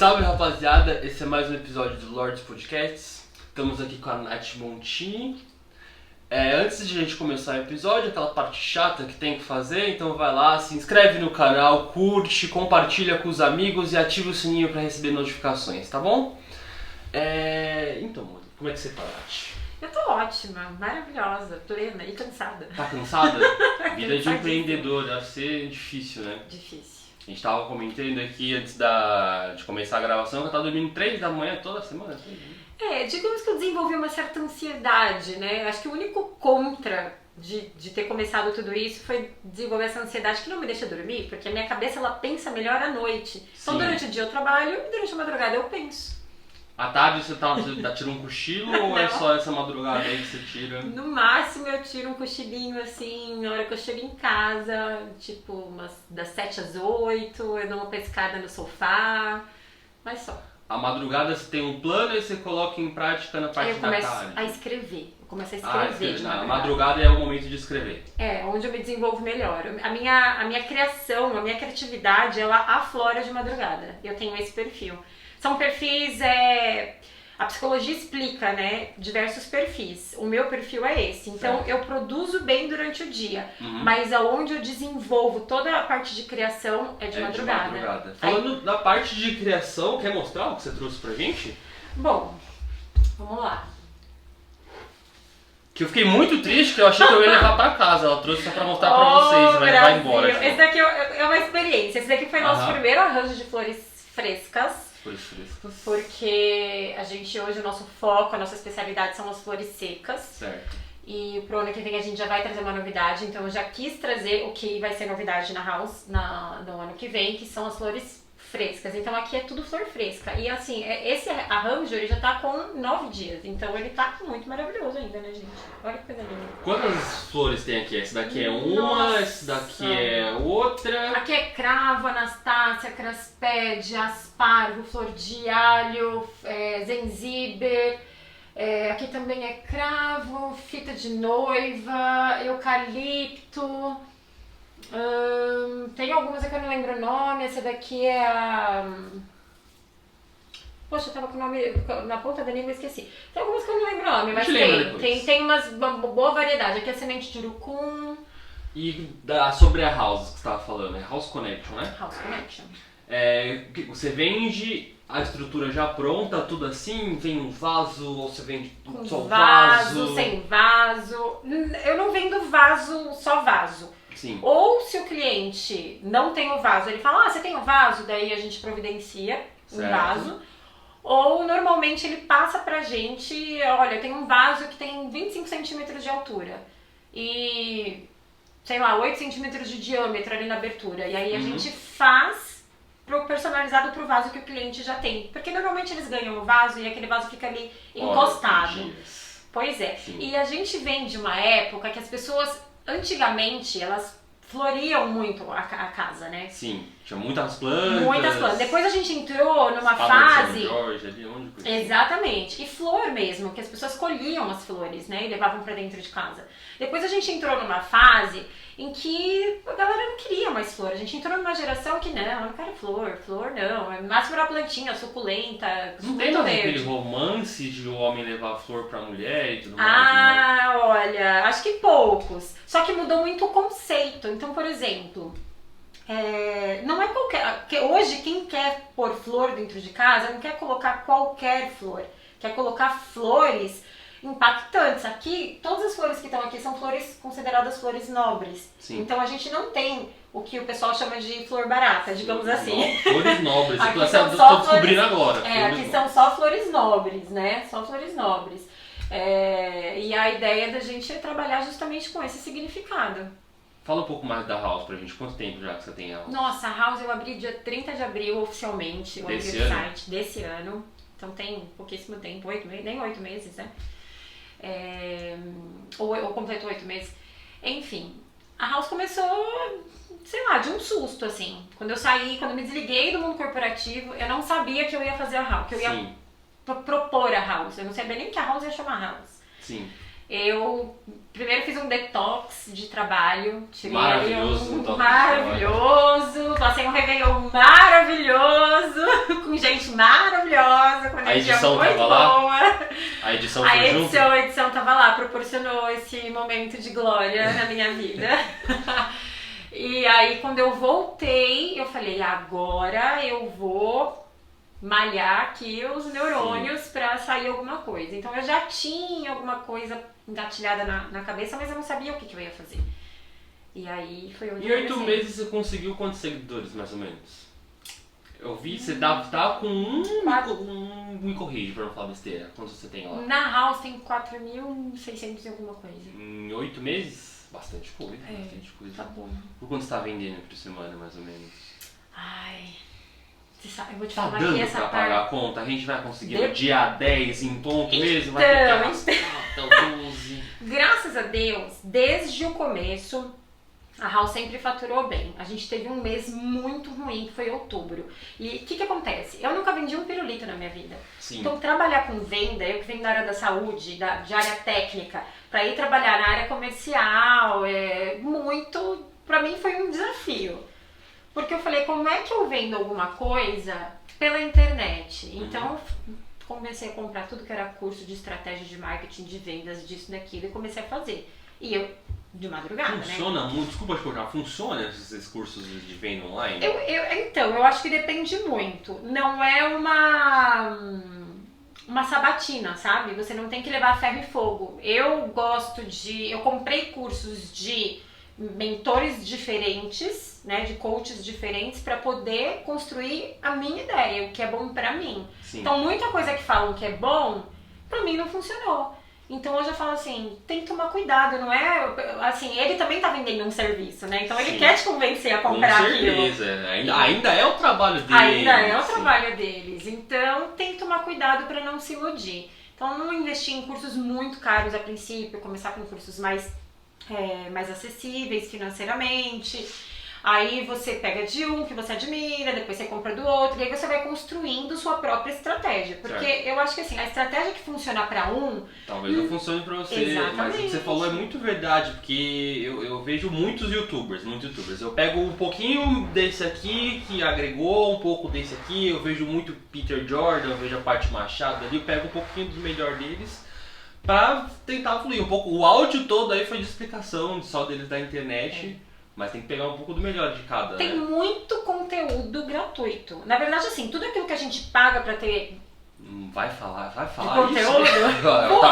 salve rapaziada, esse é mais um episódio do Lords Podcasts. Estamos aqui com a Nath Montini. Antes de a gente começar o episódio, aquela parte chata que tem que fazer, então vai lá, se inscreve no canal, curte, compartilha com os amigos e ativa o sininho para receber notificações, tá bom? Então, amor, como é que você tá, Nath? Eu tô ótima, maravilhosa, plena e cansada. Tá cansada? Vida de empreendedor, deve ser difícil, né? Difícil. A gente tava comentando aqui antes de começar a gravação que eu tava dormindo 3 da manhã toda semana. Digamos que eu desenvolvi uma certa ansiedade, né? Acho que o único contra de ter começado tudo isso foi desenvolver essa ansiedade que não me deixa dormir, porque a minha cabeça ela pensa melhor à noite. Então Sim. durante o dia eu trabalho e durante a madrugada eu penso. À tarde você tira um cochilo ou é só essa madrugada aí que você tira? No máximo eu tiro um cochilinho assim, na hora que eu chego em casa, tipo das 7 às 8, eu dou uma pescada no sofá, mas só. A madrugada você tem um plano e você coloca em prática na parte Aí eu da começo tarde? a escrever. Eu começo a escrever de A madrugada. madrugada é o momento de escrever. Onde eu me desenvolvo melhor. A minha criação, a minha criatividade, ela aflora de madrugada. Eu tenho esse perfil. São perfis, a psicologia explica, né, diversos perfis. O meu perfil é esse. Então, eu produzo bem durante o dia. Mas aonde eu desenvolvo toda a parte de criação é de madrugada. Falando da parte de criação, quer mostrar o que você trouxe pra gente? Bom, vamos lá. Que eu fiquei muito triste, que eu achei que eu ia levar pra casa. Ela trouxe só pra mostrar pra vocês e vai levar embora. Tipo. Esse daqui é uma experiência. Esse daqui foi nosso primeiro arranjo de flores frescas. Flores frescas. Porque a gente hoje, o nosso foco, a nossa especialidade são as flores secas. Certo. E pro ano que vem a gente já vai trazer uma novidade, então eu já quis trazer o que vai ser novidade na House no ano que vem, que são as flores frescas. Então aqui é tudo flor fresca. E assim, esse arranjo ele já tá com 9 dias, então ele tá muito maravilhoso ainda, né, gente? Olha que coisa linda. Quantas flores tem aqui? Essa daqui é uma, Nossa. essa daqui é outra. Aqui é cravo, anastácia, craspédia, aspargo, flor de alho, gengibre. Aqui também é cravo, fita de noiva, eucalipto. Tem algumas aqui que eu não lembro o nome. Essa daqui é a... Poxa, eu tava com o nome na ponta da língua e esqueci. Tem algumas que eu não lembro o nome, mas tem uma boa variedade. Aqui é semente de urucum. E sobre a House que você tava falando, é House Connection, né? House Connection. Você vende a estrutura já pronta, tudo assim? Vem um vaso ou você vende só vaso? Sem vaso. Eu não vendo vaso, só vaso. Sim. Ou se o cliente não tem o vaso, ele fala, você tem o vaso? Daí a gente providencia um vaso. Ou normalmente ele passa pra gente, olha, eu tenho um vaso que tem 25 centímetros de altura e, sei lá, 8 centímetros de diâmetro ali na abertura. E aí a gente faz personalizado pro vaso que o cliente já tem. Porque normalmente eles ganham o vaso e aquele vaso fica ali encostado. Pois é. Sim. E a gente vem de uma época que as pessoas, antigamente, elas floriam muito a casa, né? Sim, tinha muitas plantas. Muitas plantas. Depois a gente entrou numa fase... George, ali, onde coisa. Exatamente. E flor mesmo, que as pessoas colhiam as flores, né? E levavam pra dentro de casa. Depois a gente entrou numa fase em que a galera não queria mais flor. A gente entrou numa geração que não, eu não quero flor, flor não. É máximo era plantinha, suculenta, não tem mais aquele romance de o homem levar flor pra mulher e tudo mais? Ah, olha, acho que poucos. Só que mudou muito o conceito. Então, por exemplo, não é qualquer... Hoje, quem quer pôr flor dentro de casa não quer colocar qualquer flor. Quer colocar flores impactantes. Aqui, todas as flores que estão aqui são flores consideradas flores nobres. Sim. Então a gente não tem o que o pessoal chama de flor barata, digamos assim. Flores nobres, aqui eu estou descobrindo agora. Aqui são só flores nobres, né? Só flores nobres. E a ideia da gente é trabalhar justamente com esse significado. Fala um pouco mais da House pra gente. Quanto tempo já que você tem a House? Nossa, a House eu abri dia 30 de abril oficialmente. Eu abri o site desse ano. Então tem pouquíssimo tempo, 8 meses, nem 8 meses, né? Ou completou 8 meses. Enfim, a House começou, sei lá, de um susto, assim. Quando eu me desliguei do mundo corporativo, eu não sabia que eu ia fazer a House, que eu ia propor a House. Eu não sabia nem que a House ia chamar House. Sim. Eu primeiro fiz um detox de trabalho, tirei maravilhoso, maravilhoso, passei um Réveillon maravilhoso, com gente maravilhosa, com energia muito boa. A edição foi junto? A edição tava lá, proporcionou esse momento de glória na minha vida. E aí, quando eu voltei, eu falei, agora eu vou malhar aqui os neurônios pra sair alguma coisa. Então eu já tinha alguma coisa engatilhada na cabeça, mas eu não sabia o que eu ia fazer. E aí foi onde em 8 meses você conseguiu quantos seguidores, mais ou menos? Eu vi, você tava com me corrige pra não falar besteira. Quantos você tem lá? Na House tem 4.600 e alguma coisa. Em 8 meses? Bastante coisa, bastante coisa. Tá bom. Por quanto você tá vendendo por semana, mais ou menos? Ai... Eu vou te tá falar dando que essa pra parte... pagar a conta? A gente vai conseguir no dia 10 em ponto mesmo? Vai ter que até o 12. Graças a Deus, desde o começo, a House sempre faturou bem. A gente teve um mês muito ruim, que foi outubro. E o que acontece? Eu nunca vendi um pirulito na minha vida. Sim. Então, trabalhar com venda, eu que venho da área da saúde, de área técnica, para ir trabalhar na área comercial, pra mim foi um desafio. Porque eu falei, como é que eu vendo alguma coisa pela internet? Então, comecei a comprar tudo que era curso de estratégia de marketing, de vendas, disso, daquilo, e comecei a fazer. E eu, de madrugada, funciona muito, desculpa te cortar, funciona esses cursos de venda online? Então, eu acho que depende muito. Não é uma sabatina, sabe? Você não tem que levar ferro e fogo. Eu comprei cursos de mentores diferentes, né, de coaches diferentes para poder construir a minha ideia, o que é bom para mim. Sim. Então muita coisa que falam que é bom, para mim não funcionou. Então hoje eu falo assim, tem que tomar cuidado, não é assim, ele também tá vendendo um serviço, né? Então ele quer te convencer a comprar aquilo. Com certeza, ainda é o trabalho deles. Ainda é o trabalho deles. Então tem que tomar cuidado para não se iludir. Então não investir em cursos muito caros a princípio, começar com cursos mais acessíveis financeiramente. Aí você pega de um que você admira, depois você compra do outro, e aí você vai construindo sua própria estratégia. Porque eu acho que assim, a estratégia que funciona para um... talvez não funcione para você, exatamente. Mas o que você falou é muito verdade, porque eu vejo muitos youtubers. Eu pego um pouquinho desse aqui, que agregou, um pouco desse aqui, eu vejo muito Peter Jordan, eu vejo a parte Machado ali, eu pego um pouquinho do melhor deles, pra tentar fluir um pouco. O áudio todo aí foi de explicação só deles da internet, mas tem que pegar um pouco do melhor de cada, tem muito conteúdo gratuito. Na verdade, assim, tudo aquilo que a gente paga pra ter... vai falar conteúdo? Isso?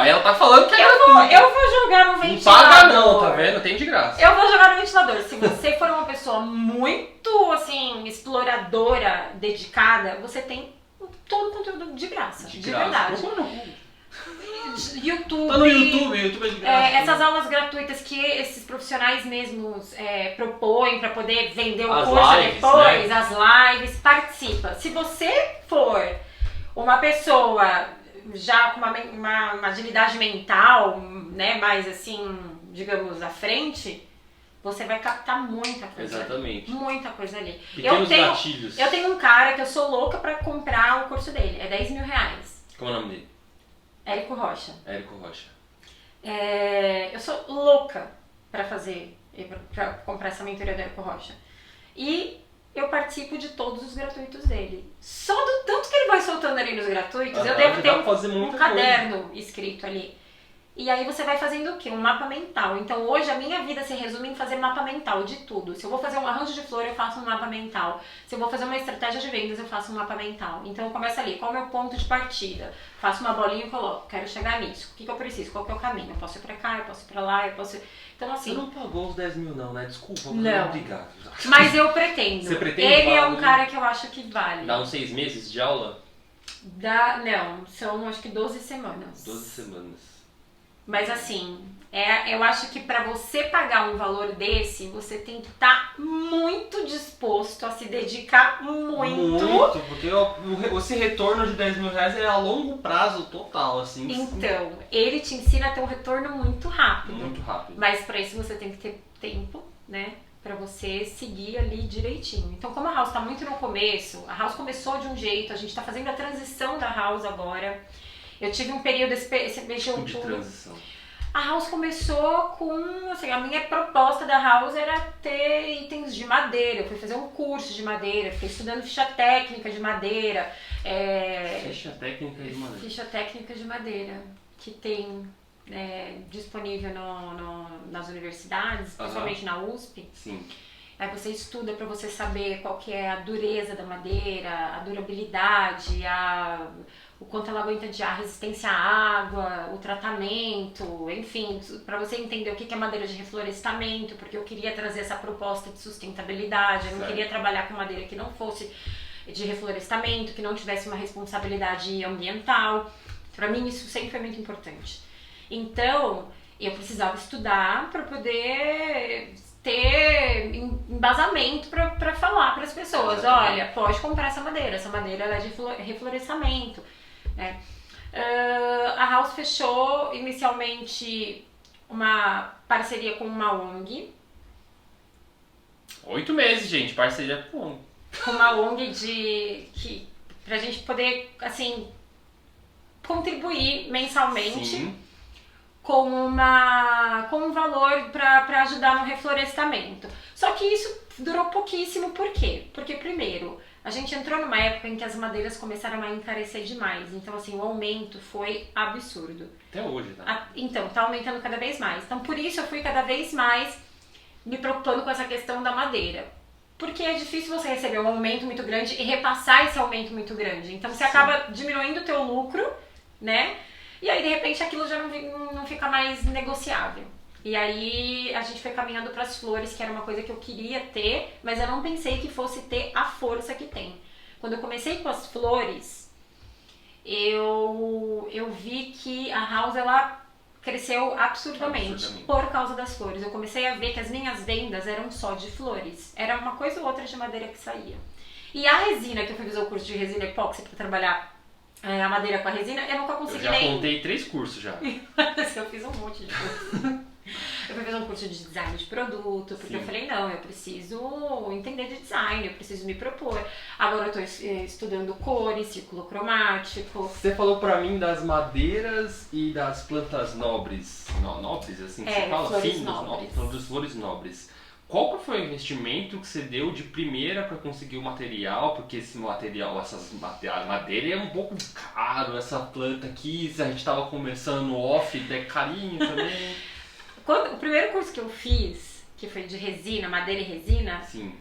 Ela tá falando que eu vou jogar no ventilador. Não paga não, tá vendo? Tem de graça. Eu vou jogar no ventilador. Se você for uma pessoa muito, assim, exploradora, dedicada, você tem todo o conteúdo de graça. De verdade. YouTube, tá no YouTube é de graça. Essas aulas gratuitas que esses profissionais mesmos propõem para poder vender o as curso lives, depois, né? As lives, participa. Se você for uma pessoa já com uma agilidade mental, né, mais assim, digamos, à frente, você vai captar muita coisa. Exatamente. Ali. Muita coisa ali. Pequenos gatilhos. Eu tenho um cara que eu sou louca para comprar o curso dele, é 10 mil reais. Como é o nome dele? Érico Rocha. Eu sou louca pra comprar essa mentoria do Érico Rocha. E eu participo de todos os gratuitos dele. Só do tanto que ele vai soltando ali nos gratuitos, eu devo ter um caderno escrito ali. E aí você vai fazendo o quê? Um mapa mental. Então hoje a minha vida se resume em fazer mapa mental de tudo. Se eu vou fazer um arranjo de flor, eu faço um mapa mental. Se eu vou fazer uma estratégia de vendas, eu faço um mapa mental. Então eu começo ali, qual é o meu ponto de partida? Faço uma bolinha e coloco, quero chegar nisso. O que eu preciso? Qual que é o caminho? Eu posso ir pra cá, eu posso ir pra lá, eu posso... Então assim... Você não pagou os 10 mil não, né? Desculpa, não. Obrigado. Mas eu pretendo. Você pretende? Ele é um cara que eu acho que vale. Dá uns 6 meses de aula? Não, são acho que 12 semanas. 12 semanas. Mas assim, eu acho que para você pagar um valor desse, você tem que estar muito disposto a se dedicar muito. Porque esse retorno de 10 mil reais é a longo prazo total, assim. Então, ele te ensina a ter um retorno muito rápido. Muito rápido. Mas para isso você tem que ter tempo, né? Pra você seguir ali direitinho. Então, como a House tá muito no começo, a House começou de um jeito, a gente tá fazendo a transição da House agora. Eu tive um período esse mês de outubro. De transição. A House começou com, assim, a minha proposta da House era ter itens de madeira. Eu fui fazer um curso de madeira, fiquei estudando ficha técnica de madeira. Ficha técnica de madeira. Ficha técnica de madeira, que tem disponível nas universidades, principalmente na USP. Sim. Aí você estuda para você saber qual que é a dureza da madeira, a durabilidade, o quanto ela aguenta de ar, resistência à água, o tratamento, enfim, para você entender o que é madeira de reflorestamento, porque eu queria trazer essa proposta de sustentabilidade, eu não queria trabalhar com madeira que não fosse de reflorestamento, que não tivesse uma responsabilidade ambiental. Para mim isso sempre foi muito importante. Então, eu precisava estudar para poder ter embasamento para falar para as pessoas, olha, pode comprar essa madeira ela é de reflorestamento. Né? A House fechou inicialmente uma parceria com uma ONG. 8 meses, gente, parceria com ONG. Com uma ONG pra gente poder, assim, contribuir mensalmente. Sim. Com um valor para ajudar no reflorestamento. Só que isso durou pouquíssimo, por quê? Porque, primeiro, a gente entrou numa época em que as madeiras começaram a encarecer demais. Então, assim, o aumento foi absurdo. Até hoje, tá? Então, tá aumentando cada vez mais. Então, por isso eu fui cada vez mais me preocupando com essa questão da madeira. Porque é difícil você receber um aumento muito grande e repassar esse aumento muito grande. Então, você acaba diminuindo o teu lucro, né? E aí, de repente, aquilo já não fica mais negociável. E aí, a gente foi caminhando para as flores, que era uma coisa que eu queria ter, mas eu não pensei que fosse ter a força que tem. Quando eu comecei com as flores, eu vi que a House, ela cresceu absurdamente por causa das flores. Eu comecei a ver que as minhas vendas eram só de flores. Era uma coisa ou outra de madeira que saía. E a resina, que eu fui fazer o curso de resina epóxi para trabalhar a madeira com a resina, eu nunca consegui nem... Eu já contei 3 cursos já. Eu fiz um monte de curso. Eu fui fazer um curso de design de produto, porque eu falei, não, eu preciso entender de design, eu preciso me propor. Agora eu tô estudando cores, círculo cromático. Você falou pra mim das madeiras e das plantas nobres. Nobres, assim que você fala? Flores nobres. Das flores nobres. Qual que foi o investimento que você deu de primeira para conseguir o material? Porque esse material, a madeira é um pouco caro, essa planta aqui, se a gente estava começando off, é carinho também. O primeiro curso que eu fiz, que foi de resina, madeira e resina, sim,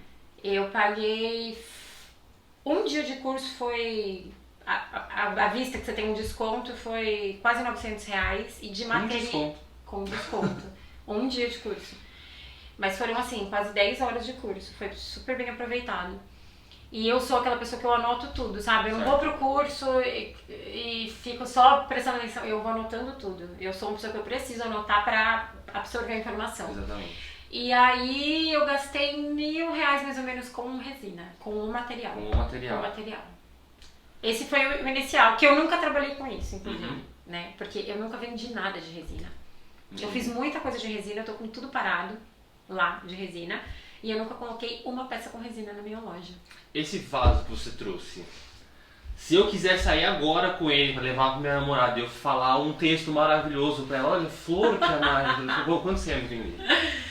eu paguei... Um dia de curso foi... À vista que você tem um desconto foi quase R$900 e de matéria... Com desconto. Um dia de curso. Mas foram, assim, quase 10 horas de curso. Foi super bem aproveitado. E eu sou aquela pessoa que eu anoto tudo, sabe? Eu não vou pro curso e fico só prestando atenção. Eu vou anotando tudo. Eu sou uma pessoa que eu preciso anotar pra absorver a informação. Exatamente. E aí eu gastei R$1.000 mais ou menos com resina. Com o material. Com o material. Com o material. Esse foi o inicial, que eu nunca trabalhei com isso, inclusive. Né? Porque eu nunca vendi nada de resina. Eu fiz muita coisa de resina, eu tô com tudo parado lá de resina e eu nunca coloquei uma peça com resina na minha loja. Esse vaso que você trouxe, se eu quiser sair agora com ele pra levar pra minha namorada e eu falar um texto maravilhoso pra ela, olha, flor que é mais, quanto você ia me vender?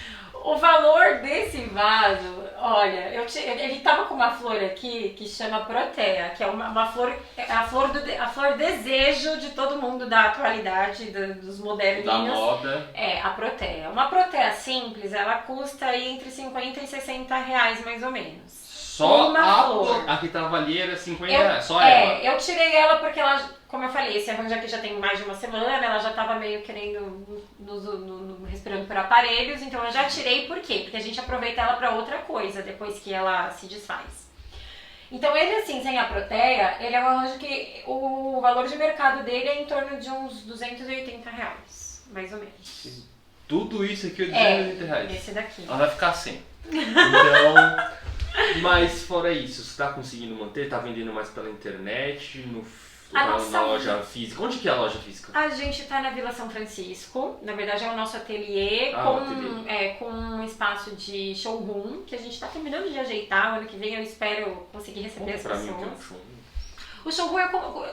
O valor desse vaso, olha, ele tava com uma flor aqui que chama Protea, que é uma flor, a flor desejo de todo mundo da atualidade, dos moderninhos. Da moda. É, a Protea. Uma Protea simples, ela custa aí entre R$50 e R$60 mais ou menos. Só uma flor. A que tava ali era R$50, só ela? É, eu tirei ela porque ela, como eu falei, esse arranjo aqui já tem mais de uma semana, ela já tava meio querendo, respirando por aparelhos, então eu já tirei, por quê? Porque a gente aproveita ela pra outra coisa, depois que ela se desfaz. Então ele assim, sem a Protea, ele é um arranjo que o valor de mercado dele é em torno de uns R$280, mais ou menos. Tudo isso aqui é R$280? Esse daqui. Ela vai ficar sem. Então... Mas fora isso, você tá conseguindo manter? Tá vendendo mais pela internet? Na loja física? Onde que é a loja física? A gente tá na Vila São Francisco. Na verdade é o nosso ateliê, com um espaço de showroom, que a gente tá terminando de ajeitar. Ano que vem eu espero conseguir receber as pessoas. Mim, tem um show. O showroom é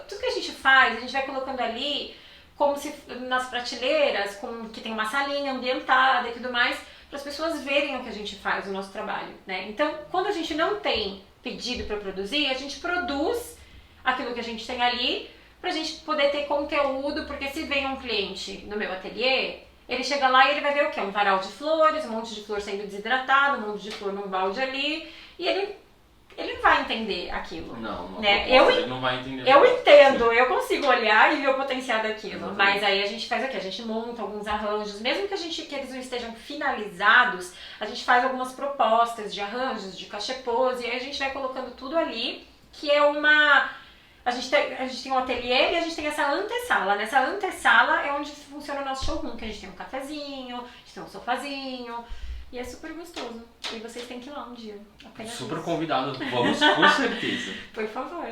tudo que a gente faz, a gente vai colocando ali como se nas prateleiras, que tem uma salinha ambientada e tudo mais, para as pessoas verem o que a gente faz, o nosso trabalho, né? Então, quando a gente não tem pedido para produzir, a gente produz aquilo que a gente tem ali pra gente poder ter conteúdo, porque se vem um cliente no meu ateliê, ele chega lá e ele vai ver o quê? Um varal de flores, um monte de flor sendo desidratado, um monte de flor num balde ali, e ele não vai entender aquilo. Não, né? Ele não vai entender. Eu entendo, eu consigo olhar e ver o potencial daquilo. Exatamente. Mas aí a gente faz o quê? A gente monta alguns arranjos, mesmo que eles não estejam finalizados, a gente faz algumas propostas de arranjos, de cachepôs, e aí a gente vai colocando tudo ali, que é uma... A gente tem um ateliê e a gente tem essa antessala. Nessa antessala é onde funciona o nosso showroom, que a gente tem um cafezinho, a gente tem um sofazinho. E é super gostoso. E vocês têm que ir lá um dia. Apenas Super isso. convidado, vamos com certeza. Por favor.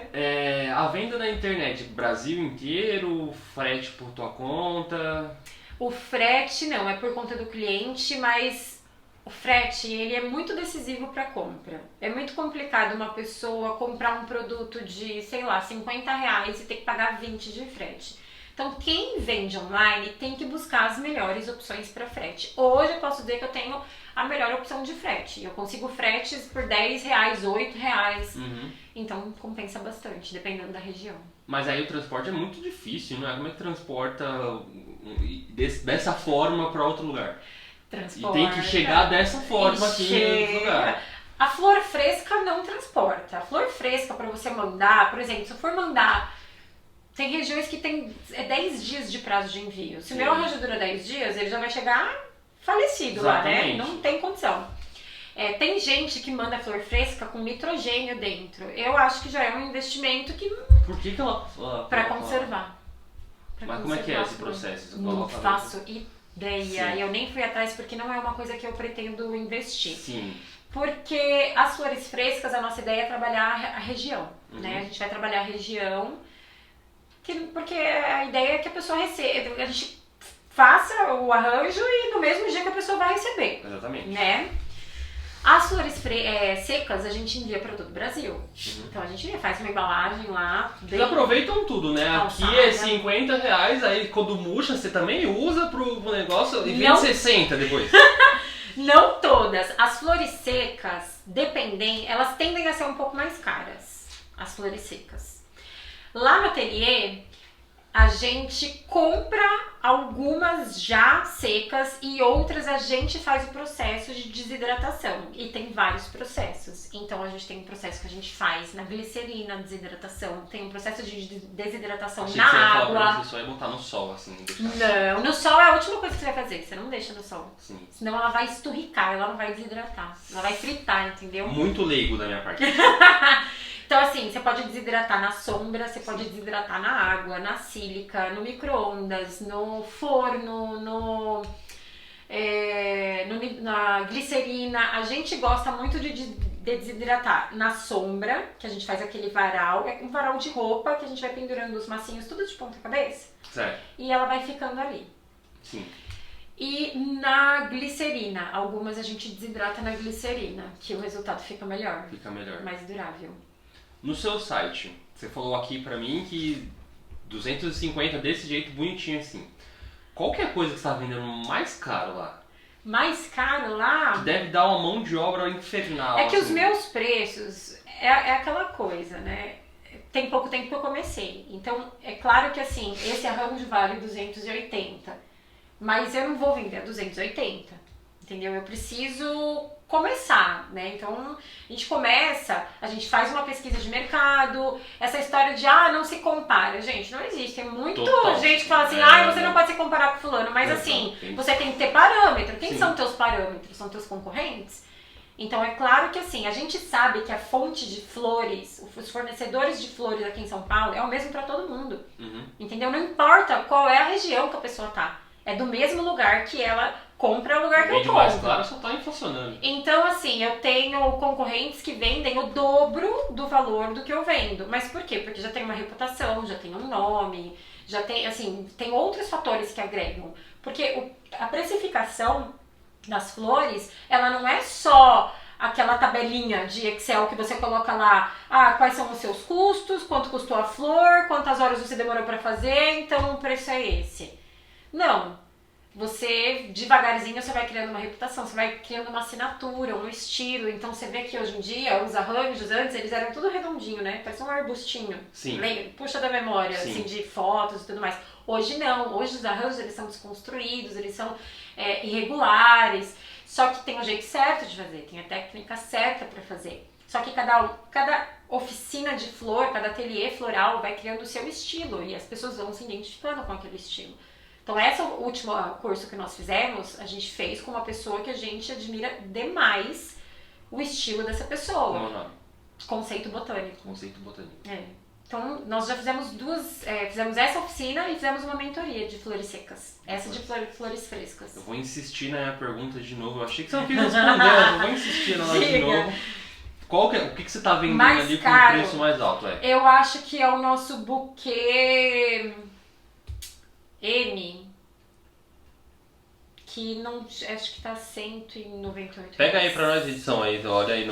A venda na internet, Brasil inteiro, frete por tua conta? O frete não, é por conta do cliente, mas o frete ele é muito decisivo para compra. É muito complicado uma pessoa comprar um produto de, sei lá, R$50 e ter que pagar 20 de frete. Então, quem vende online tem que buscar as melhores opções para frete. Hoje eu posso dizer que eu tenho a melhor opção de frete. Eu consigo fretes por R$10, R$8. Uhum. Então, compensa bastante, dependendo da região. Mas aí o transporte é muito difícil, não é? Como é que transporta dessa forma para outro lugar? Transporta. E tem que chegar dessa forma aqui em outro lugar. A flor fresca não transporta. A flor fresca para você mandar, por exemplo, se eu for mandar... Tem regiões que tem 10 dias de prazo de envio. Se o meu arranjo dura 10 dias, ele já vai chegar falecido. Exatamente. Lá, né? Não tem condição. Tem gente que manda flor fresca com nitrogênio dentro. Eu acho que já é um investimento que... Por que ela Para conservar. Mas como é que é esse processo? Não faço ideia. Sim. Eu nem fui atrás porque não é uma coisa que eu pretendo investir. Sim. Porque as flores frescas, a nossa ideia é trabalhar a região. Uhum. Né? A gente vai trabalhar a região... Porque a ideia é que a pessoa receba, a gente faça o arranjo e no mesmo dia que a pessoa vai receber. Exatamente. Né? As flores secas a gente envia para todo o Brasil. Uhum. Então a gente faz uma embalagem lá. Eles aproveitam tudo, né? Calçada. Aqui é R$50, aí quando murcha você também usa pro negócio e vende 60 depois. Não todas. As flores secas, elas tendem a ser um pouco mais caras. As flores secas. Lá no ateliê, a gente compra algumas já secas e outras a gente faz o processo de desidratação. E tem vários processos. Então a gente tem um processo que a gente faz na glicerina, desidratação. Tem um processo de desidratação Achei na que você ia falar água. pra você só ia botar no sol, assim. Não, no sol é a última coisa que você vai fazer. Você não deixa no sol. Sim. Senão ela vai esturricar, ela não vai desidratar. Ela vai fritar, entendeu? Muito leigo da minha parte. Então assim, você pode desidratar na sombra, você pode desidratar na água, na sílica, no micro-ondas, no forno, na glicerina. A gente gosta muito de desidratar na sombra, que a gente faz aquele varal, é um varal de roupa que a gente vai pendurando os massinhos tudo de ponta cabeça. Certo. E ela vai ficando ali. Sim. E na glicerina, algumas a gente desidrata na glicerina, que o resultado fica melhor. Fica melhor. Mais durável. No seu site, você falou aqui pra mim que 250 desse jeito bonitinho assim. Qual que é a coisa que você tá vendendo mais caro lá? Mais caro lá? Que deve dar uma mão de obra infernal. É que assim. os meus preços é aquela coisa, né? Tem pouco tempo que eu comecei. Então, é claro que assim, esse arranjo vale 280. Mas eu não vou vender a 280. Entendeu? Eu preciso começar, né? Então, a gente começa, a gente faz uma pesquisa de mercado, essa história de, não se compara. Gente, não existe. Tem muita gente que fala assim, você não pode se comparar com fulano. Mas assim, você tem que ter parâmetro. Quem são teus parâmetros? São teus concorrentes? Então, é claro que assim, a gente sabe que a fonte de flores, os fornecedores de flores aqui em São Paulo é o mesmo para todo mundo. Uhum. Entendeu? Não importa qual é a região que a pessoa tá. É do mesmo lugar que ela compra o lugar que eu compro. Mais claro, só tá inflacionando. Então, assim, eu tenho concorrentes que vendem o dobro do valor do que eu vendo. Mas por quê? Porque já tem uma reputação, já tem um nome, já tem, assim, tem outros fatores que agregam. Porque a precificação das flores, ela não é só aquela tabelinha de Excel que você coloca lá, quais são os seus custos, quanto custou a flor, quantas horas você demorou para fazer, então o preço é esse. Não. Você, devagarzinho, você vai criando uma reputação, você vai criando uma assinatura, um estilo. Então você vê que hoje em dia, os arranjos antes, eles eram tudo redondinho, né? Parecia um arbustinho. Sim. Puxa da memória, Sim. assim, de fotos e tudo mais. Hoje não. Hoje os arranjos, eles são desconstruídos, eles são irregulares. Só que tem um jeito certo de fazer, tem a técnica certa para fazer. Só que cada oficina de flor, cada ateliê floral vai criando o seu estilo. E as pessoas vão se identificando com aquele estilo. Então, esse último curso que nós fizemos, a gente fez com uma pessoa que a gente admira demais o estilo dessa pessoa. Como é o nome? Conceito Botânico. Conceito Botânico. Então, nós já fizemos fizemos essa oficina e fizemos uma mentoria de flores secas. Essa de flores frescas. Eu vou insistir na minha pergunta de novo. Eu achei que você não quis responder, eu vou insistir na de novo. O que você tá vendendo mais ali caro, com o preço mais alto? Eu acho que é o nosso buquê... M, que não, acho que tá 198. Pega aí pra nós a edição aí, olha aí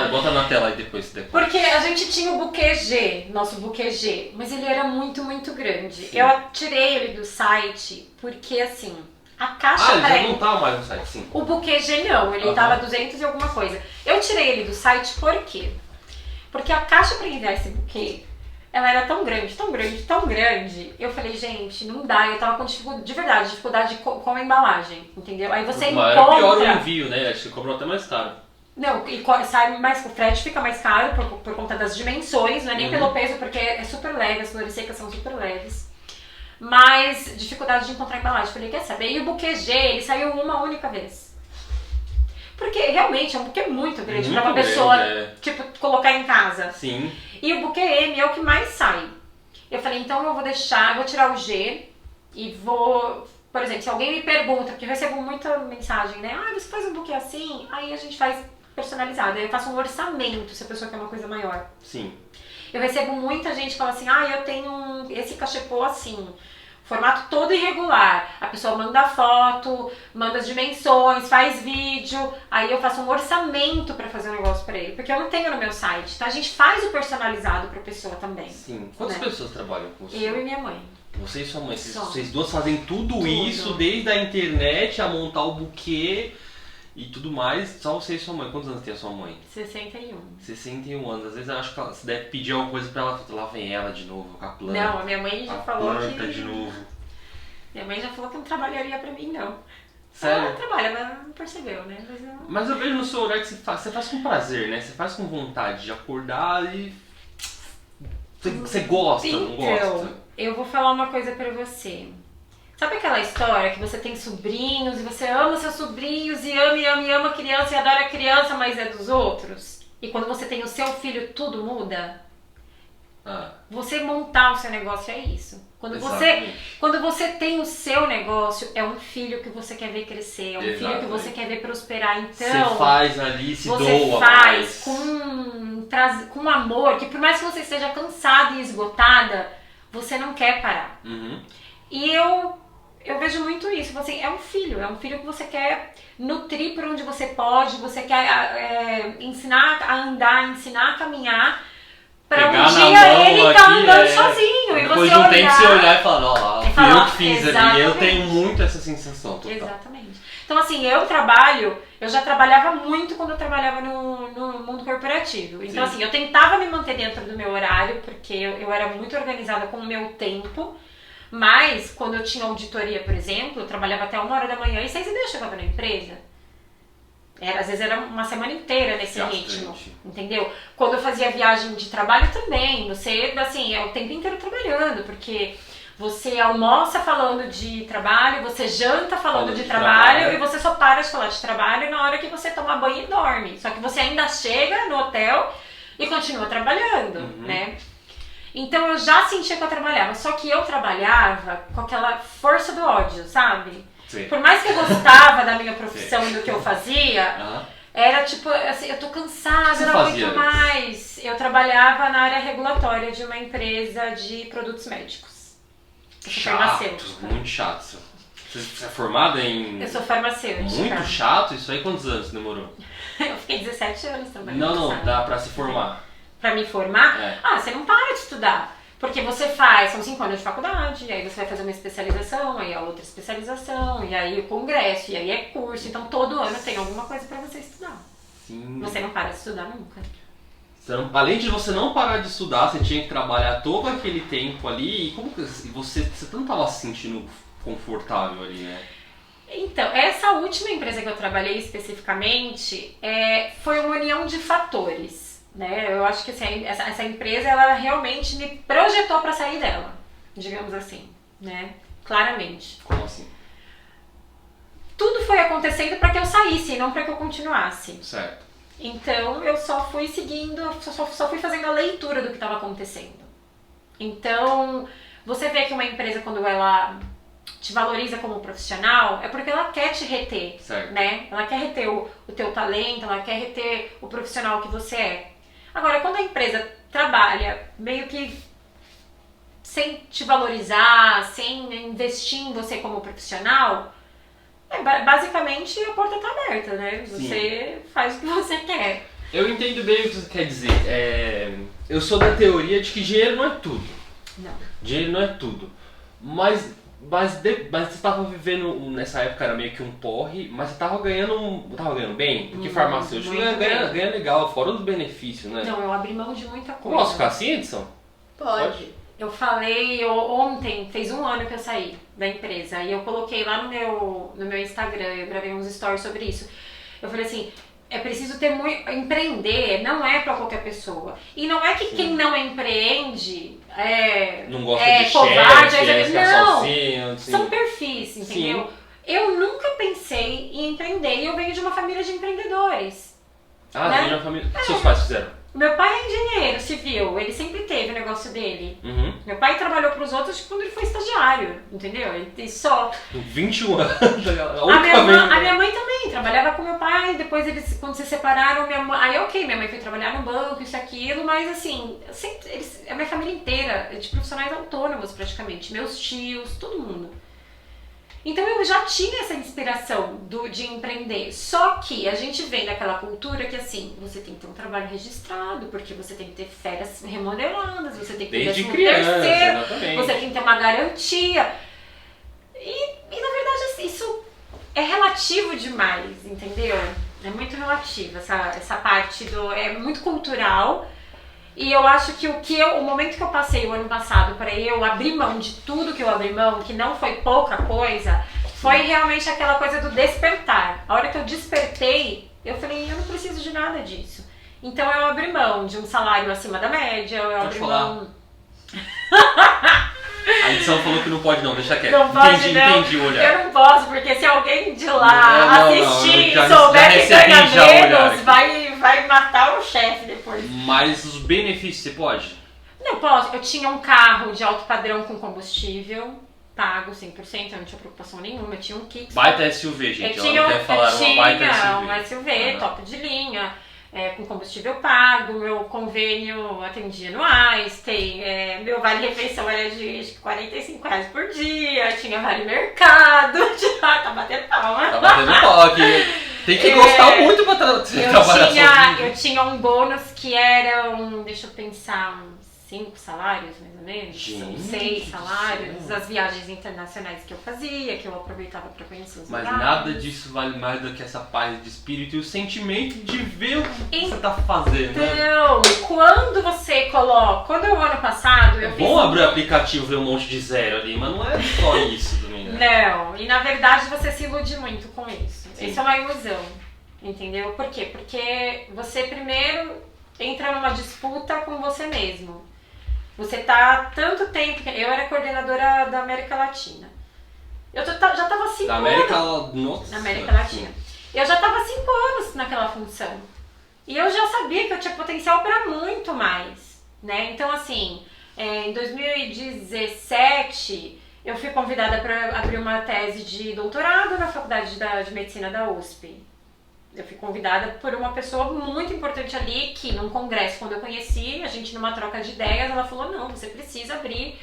bota na tela aí depois. Porque a gente tinha o buquê G, nosso buquê G, mas ele era muito, muito grande. Sim. Eu tirei ele do site porque assim, a caixa ele já não tá mais no site, sim. O buquê G não, ele tava 200 e alguma coisa. Eu tirei ele do site por quê? Porque a caixa pra enviar esse buquê, ela era tão grande, tão grande, tão grande. Eu falei, gente, não dá. Eu tava com dificuldade com a embalagem, entendeu? Aí você encontra... Era pior o envio, né? Acho que você cobrou até mais caro. Não, e sai mais, o frete fica mais caro por conta das dimensões, não é nem pelo peso, porque é super leve, as flores secas são super leves. Mas dificuldade de encontrar embalagem. Eu falei, quer saber? E o buquê G, ele saiu uma única vez. Porque realmente é um buquê muito grande pra uma pessoa, tipo, colocar em casa. Sim. E o buquê M é o que mais sai. Eu falei, então eu vou tirar o G e vou... Por exemplo, se alguém me pergunta, porque eu recebo muita mensagem, né? Você faz um buquê assim? Aí a gente faz personalizado. Aí eu faço um orçamento, se a pessoa quer uma coisa maior. Sim. Eu recebo muita gente que fala assim, eu tenho esse cachepô assim... Formato todo irregular. A pessoa manda foto, manda as dimensões, faz vídeo. Aí eu faço um orçamento pra fazer um negócio pra ele. Porque eu não tenho no meu site, tá? A gente faz o personalizado pra pessoa também. Sim. Quantas pessoas trabalham com você? Eu e minha mãe. Você e sua mãe. Vocês duas fazem tudo isso, desde a internet a montar o buquê e tudo mais. Só você e sua mãe. Quantos anos tem a sua mãe? 61. 61 anos. Às vezes eu acho que você deve pedir alguma coisa pra ela. Lá vem ela de novo com a planta. Não, a minha mãe já falou planta que... de novo. Minha mãe já falou que não trabalharia pra mim, não. Sério? Ela trabalha, mas não percebeu, né? Mas eu vejo no seu olhar que você faz com prazer, né? Você faz com vontade de acordar e... Você gosta, não gosta? Eu vou falar uma coisa pra você. Sabe aquela história que você tem sobrinhos e você ama seus sobrinhos e ama a criança e adora a criança, mas é dos outros? E quando você tem o seu filho, tudo muda? Você montar o seu negócio é isso. Quando você tem o seu negócio, é um filho que você quer ver crescer, é um filho que você quer ver prosperar. Então, você faz ali, se doa você faz com amor, que por mais que você esteja cansada e esgotada, você não quer parar. E eu vejo muito isso. Assim, é um filho que você quer nutrir por onde você pode, você quer ensinar a andar, ensinar a caminhar. Pra um dia ele tá andando sozinho. E depois você de um tempo você olhar e falar, fui eu que fiz exatamente. Ali. Eu tenho muito essa sensação. Total. Exatamente. Então assim, eu já trabalhava muito quando eu trabalhava no mundo corporativo. Então assim, eu tentava me manter dentro do meu horário, porque eu era muito organizada com o meu tempo. Mas quando eu tinha auditoria, por exemplo, eu trabalhava até 1h da manhã e 6h30 eu chegava na empresa. Às vezes era uma semana inteira nesse ritmo, entendeu? Quando eu fazia viagem de trabalho também, você, assim, é o tempo inteiro trabalhando, porque você almoça falando de trabalho, você janta falando de trabalho e você só para de falar de trabalho na hora que você toma banho e dorme. Só que você ainda chega no hotel e continua trabalhando, né? Então eu já sentia que eu trabalhava, só que eu trabalhava com aquela força do ódio, sabe? Sim. Por mais que eu gostava da minha profissão e do que eu fazia, era tipo, assim, eu tô cansada, eu não aguento mais. Eu trabalhava na área regulatória de uma empresa de produtos médicos. Chato, muito chato. Você é formada em... Eu sou farmacêutica. Muito chato? Isso aí quantos anos demorou? Eu fiquei 17 anos também. Não, dá pra se formar. Pra me formar? É. Você não para de estudar. Porque você faz, são 5 anos de faculdade, e aí você vai fazer uma especialização, aí a outra especialização, e aí o congresso, e aí é curso. Então todo ano tem alguma coisa pra você estudar. Sim. Você não para de estudar nunca. Além de você não parar de estudar, você tinha que trabalhar todo aquele tempo ali. E como que você não estava se sentindo confortável ali, né? Então, essa última empresa que eu trabalhei especificamente foi uma união de fatores. Né? Eu acho que assim, essa empresa ela realmente me projetou para sair dela, digamos assim, né? Claramente. Como assim? Tudo foi acontecendo para que eu saísse, não para que eu continuasse. Certo. Então eu só fui seguindo, só fui fazendo a leitura do que estava acontecendo. Então você vê que uma empresa, quando ela te valoriza como profissional, é porque ela quer te reter, certo. Né? Ela quer reter o teu talento, ela quer reter o profissional que você é. Agora, quando a empresa trabalha meio que sem te valorizar, sem investir em você como profissional, basicamente a porta está aberta, né? Você faz o que você quer. Eu entendo bem o que você quer dizer. Eu sou da teoria de que dinheiro não é tudo. Não. Dinheiro não é tudo. Mas você estava vivendo, nessa época era meio que um porre, mas você estava ganhando bem? Porque farmacêutico ganha legal, fora os benefícios, né? Não, eu abri mão de muita coisa. Posso ficar assim, Edson? Pode. Eu falei, ontem, fez 1 ano que eu saí da empresa, e eu coloquei lá no meu Instagram, eu gravei uns stories sobre isso. Eu falei assim, é preciso ter muito... Empreender não é pra qualquer pessoa. E não é que quem não empreende não gosta de covarde, chefe, não, sozinho, assim. São perfis, entendeu? Sim. Eu nunca pensei em empreender e eu venho de uma família de empreendedores. Né? Veio de uma família... O que seus pais fizeram? Meu pai é engenheiro civil, ele sempre teve o negócio dele. Uhum. Meu pai trabalhou pros outros quando ele foi estagiário, entendeu? Ele só... 21 anos. A minha mãe também trabalhava com meu pai, depois eles, quando se separaram, minha mãe... Aí minha mãe foi trabalhar no banco, isso e aquilo, mas assim, a minha família inteira é de profissionais autônomos praticamente, meus tios, todo mundo. Então eu já tinha essa inspiração de empreender, só que a gente vem daquela cultura que assim, você tem que ter um trabalho registrado, porque você tem que ter férias remuneradas, você tem que ter desde criança, terceiro, exatamente. Você tem que ter uma garantia. E na verdade isso é relativo demais, entendeu? É muito relativo, essa parte é muito cultural. E eu acho que o momento que eu passei o ano passado para eu abrir mão de tudo que eu abri mão, que não foi pouca coisa, foi realmente aquela coisa do despertar. A hora que eu despertei, eu falei, eu não preciso de nada disso. Então eu abri mão de um salário acima da média, eu abri mão... A edição falou que não pode não, deixa quieto. Não pode entendi o olhar. Eu não posso, porque se alguém de lá assistir e souber que ganha menos, vai matar o chefe depois. Mas os benefícios você pode? Não posso. Eu tinha um carro de alto padrão com combustível, pago 100%, eu não tinha preocupação nenhuma, eu tinha um kit. Baita SUV, gente. Eu tinha uma SUV, top de linha. Com combustível pago, meu convênio atendia anuais, meu vale-refeição era de acho que R$45 por dia, tinha vale-mercado, tá batendo palma. Tá batendo pau aqui. Tem que gostar muito pra trabalhar sozinho. Eu tinha um bônus que era deixa eu pensar, uns 5 salários mais ou menos, gente, 6 salários, as viagens internacionais que eu fazia, que eu aproveitava pra conhecer os lugares. Mas nada disso vale mais do que essa paz de espírito e o sentimento de ver o que você tá fazendo. Então, quando o ano passado eu fiz... abrir o aplicativo e ver um monte de zero ali, mas não é só isso também, né? Não, e na verdade você se ilude muito com isso. Sim. Isso é uma ilusão, entendeu? Por quê? Porque você primeiro entra numa disputa com você mesmo. Você tá há tanto tempo... Eu era coordenadora da América Latina. Eu já tava 5 anos... Nossa. Na América Latina. Eu já tava 5 anos naquela função. E eu já sabia que eu tinha potencial para muito mais, né? Então, assim, em 2017, eu fui convidada para abrir uma tese de doutorado na Faculdade de Medicina da USP. Eu fui convidada por uma pessoa muito importante ali, que num congresso, quando eu conheci, a gente numa troca de ideias, ela falou, não, você precisa abrir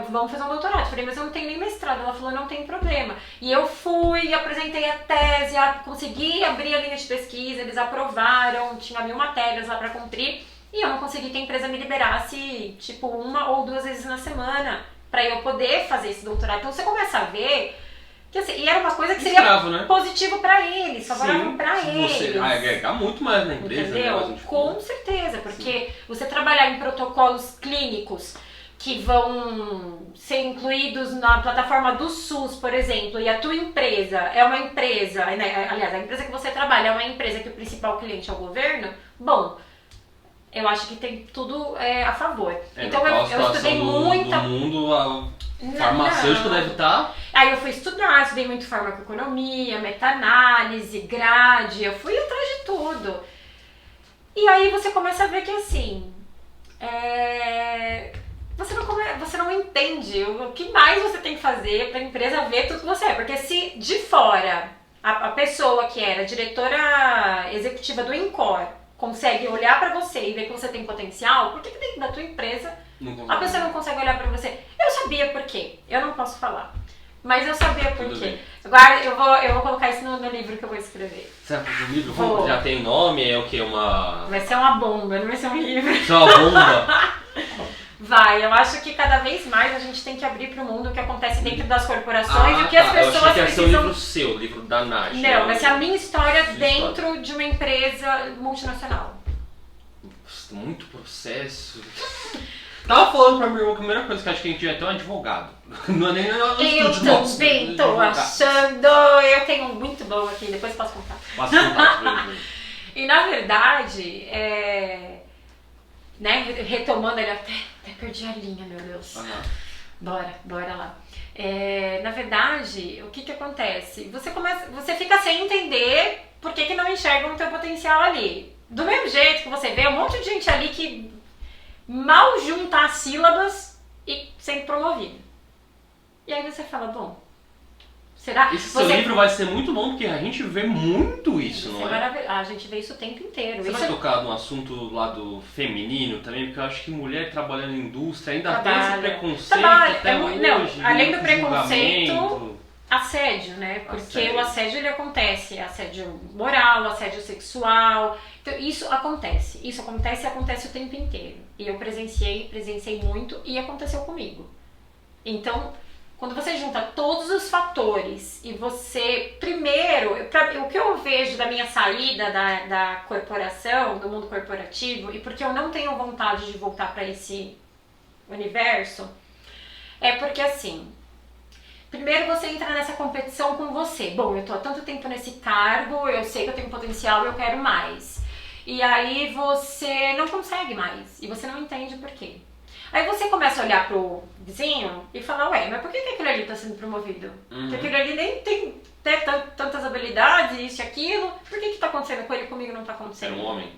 vamos fazer um doutorado. Eu falei, mas eu não tenho nem mestrado. Ela falou, não tem problema. E eu fui, apresentei a tese, consegui abrir a linha de pesquisa, eles aprovaram, tinha 1000 matérias lá pra cumprir. E eu não consegui que a empresa me liberasse, tipo, 1 ou 2 vezes na semana pra eu poder fazer esse doutorado. Então você começa a ver que assim, e era uma coisa que seria escravo, né? positivo pra eles, favorável pra eles. Você vai agregar muito mais na empresa, entendeu? né? Com certeza, porque você trabalhar em protocolos clínicos que vão ser incluídos na plataforma do SUS, por exemplo, e a tua empresa é uma empresa, né? Aliás, a empresa que você trabalha é uma empresa que o principal cliente é o governo, bom, eu acho que tem tudo a favor. Então eu estudei muita... do mundo farmacêutico deve estar... Aí eu fui estudar, estudei muito farmacoeconomia, meta-análise, grade, eu fui atrás de tudo. E aí você começa a ver que assim... Você não entende o que mais você tem que fazer para a empresa ver tudo que você é. Porque se de fora a pessoa que era diretora executiva do INCOR consegue olhar para você e ver que você tem potencial, por que dentro da tua empresa a pessoa não consegue olhar para você? Eu sabia por quê, eu não posso falar. Mas eu sabia por quê. Agora eu vou colocar isso no livro que eu vou escrever. Você vai fazer um livro? Já tem nome? É o quê? Vai ser uma bomba, não vai ser um livro. Só uma bomba? Vai, eu acho que cada vez mais a gente tem que abrir para o mundo o que acontece dentro das corporações e o que as pessoas eu achei que precisam... ia ser um livro seu, o livro da Nath. Não, vai ser a minha história dentro de uma empresa multinacional. Muito processo. Tava falando pra minha irmã que a primeira coisa que acho que a gente ia ter um advogado. Não é nem no estúdio nosso. Eu também tô achando. Eu tenho um muito bom aqui, depois posso contar. Posso contar. E na verdade, né, retomando, ele até perdi a linha, meu Deus. Bora lá. Na verdade, o que acontece? Você fica sem entender por que não enxergam o teu potencial ali. Do mesmo jeito que você vê um monte de gente ali que mal junta as sílabas e sendo promovido. E aí você fala, bom, será? Esse seu livro vai ser muito bom porque a gente vê muito isso, não é? A gente vê isso o tempo inteiro. Você vai tocar no assunto do lado feminino também? Porque eu acho que mulher trabalhando em indústria ainda tem esse preconceito até hoje. Não, além do preconceito, assédio, né? Porque o assédio ele acontece, assédio moral, assédio sexual. Então isso acontece e acontece o tempo inteiro. E eu presenciei muito e aconteceu comigo. Então, quando você junta todos os fatores e você, primeiro, o que eu vejo da minha saída da corporação, do mundo corporativo, e porque eu não tenho vontade de voltar para esse universo, é porque assim, primeiro você entra nessa competição com você. Bom, eu tô há tanto tempo nesse cargo, eu sei que eu tenho potencial, eu quero mais. E aí você não consegue mais e você não entende por quê. Aí você começa a olhar pro vizinho e falar, ué, mas por que aquele ali tá sendo promovido? Porque aquele ali nem tem tantas habilidades, isso e aquilo. Por que tá acontecendo com ele e comigo não tá acontecendo? É um homem.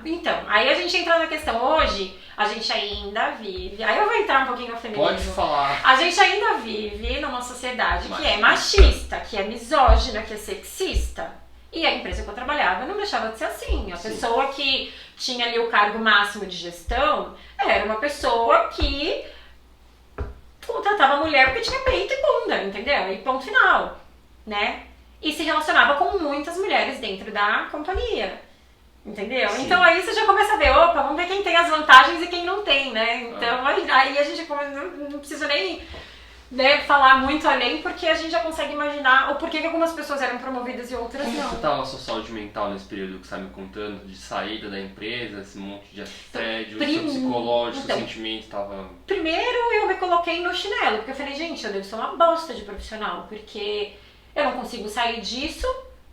Então, aí a gente entra na questão, hoje a gente ainda vive, aí eu vou entrar um pouquinho no feminismo. Pode falar. A gente ainda vive numa sociedade que é machista, que é misógina, que é sexista. E a empresa que eu trabalhava não deixava de ser assim. A pessoa que tinha ali o cargo máximo de gestão era uma pessoa que contratava a mulher porque tinha peito e bunda, entendeu? E ponto final, né? E se relacionava com muitas mulheres dentro da companhia, entendeu? Sim. Então aí você já começa a ver, opa, vamos ver quem tem as vantagens e quem não tem, né? Então aí a gente não precisa nem falar muito além, porque a gente já consegue imaginar o porquê que algumas pessoas eram promovidas e outras não. Como você estava a sua saúde mental nesse período que você está me contando, de saída da empresa, esse monte de assédio, seu psicológico, seu sentimento estava... Primeiro eu me coloquei no chinelo, porque eu falei, gente, eu devo ser uma bosta de profissional, porque eu não consigo sair disso,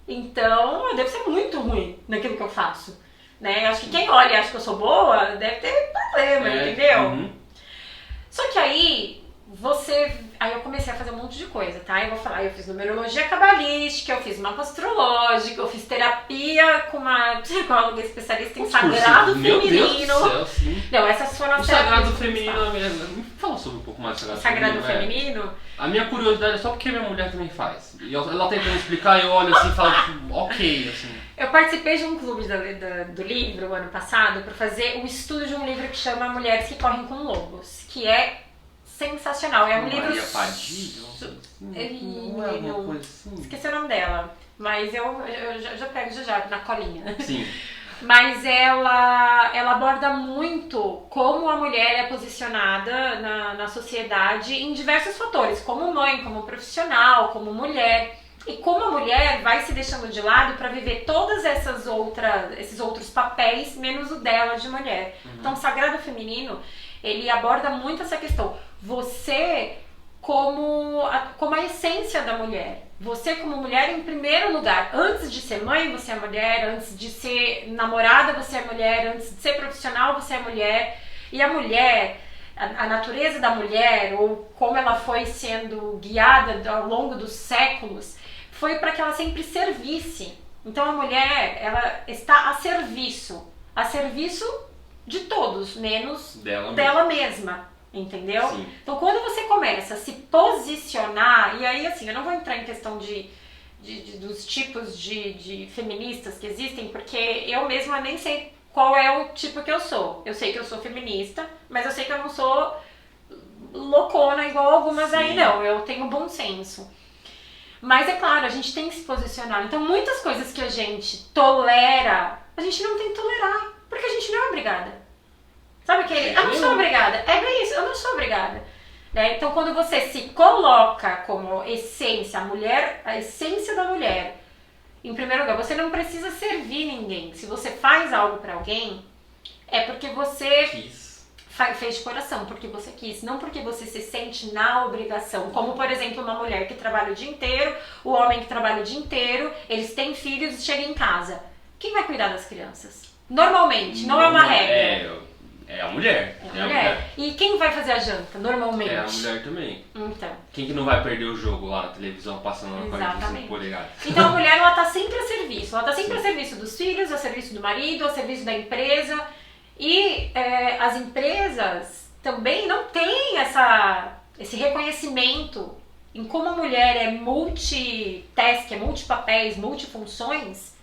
então eu devo ser muito ruim naquilo que eu faço, né? Acho que quem olha e acha que eu sou boa, deve ter problema, entendeu? Só que aí eu comecei a fazer um monte de coisa, tá? Eu vou falar, eu fiz numerologia cabalística, eu fiz mapa astrológico, eu fiz terapia com uma psicóloga especialista em sagrado feminino. Meu Deus do céu, sim. Não, essas foram as terapias. O sagrado feminino mesmo. Me fala sobre um pouco mais do sagrado feminino. A minha curiosidade é só porque minha mulher também faz. E ela tenta me explicar e eu olho assim e falo, ok, assim. Eu participei de um clube do livro ano passado para fazer um estudo de um livro que chama Mulheres que Correm com Lobos, que é sensacional. É um livro... Maria Padilha? Não é uma coisa assim? Esqueci o nome dela, mas eu já pego já na colinha. Sim. Mas ela aborda muito como a mulher é posicionada na sociedade em diversos fatores, como mãe, como profissional, como mulher. E como a mulher vai se deixando de lado para viver todas esses outros papéis, menos o dela de mulher. Então o Sagrado Feminino, ele aborda muito essa questão. Você como a essência da mulher. Você como mulher em primeiro lugar. Antes de ser mãe, você é mulher. Antes de ser namorada, você é mulher. Antes de ser profissional, você é mulher. E a mulher, a natureza da mulher, ou como ela foi sendo guiada ao longo dos séculos, foi para que ela sempre servisse. Então a mulher, ela está a serviço de todos, menos dela mesma. Entendeu? Sim. Então quando você começa a se posicionar, e aí assim, eu não vou entrar em questão dos tipos de feministas que existem, porque eu mesma nem sei qual é o tipo que eu sou. Eu sei que eu sou feminista, mas eu sei que eu não sou loucona igual algumas. Sim. Aí não, eu tenho bom senso. Mas é claro, a gente tem que se posicionar. Então muitas coisas que a gente tolera, a gente não tem que tolerar, porque a gente não é obrigada. Sabe aquele? Eu não sou obrigada. É bem isso, eu não sou obrigada. Né? Então quando você se coloca como essência, a essência da mulher, em primeiro lugar, você não precisa servir ninguém. Se você faz algo pra alguém, é porque você fez de coração, porque você quis, não porque você se sente na obrigação. Como, por exemplo, uma mulher que trabalha o dia inteiro, o homem que trabalha o dia inteiro, eles têm filhos e chegam em casa. Quem vai cuidar das crianças? Normalmente, não é uma regra. É a mulher. É a mulher. E quem vai fazer a janta, normalmente? É a mulher também. Então. Quem que não vai perder o jogo lá na televisão, passando na 45 polegadas? Então a mulher, ela tá sempre a serviço. Ela tá sempre a serviço dos filhos, a serviço do marido, a serviço da empresa. E as empresas também não têm esse reconhecimento em como a mulher é multitask, é multipapéis, multifunções,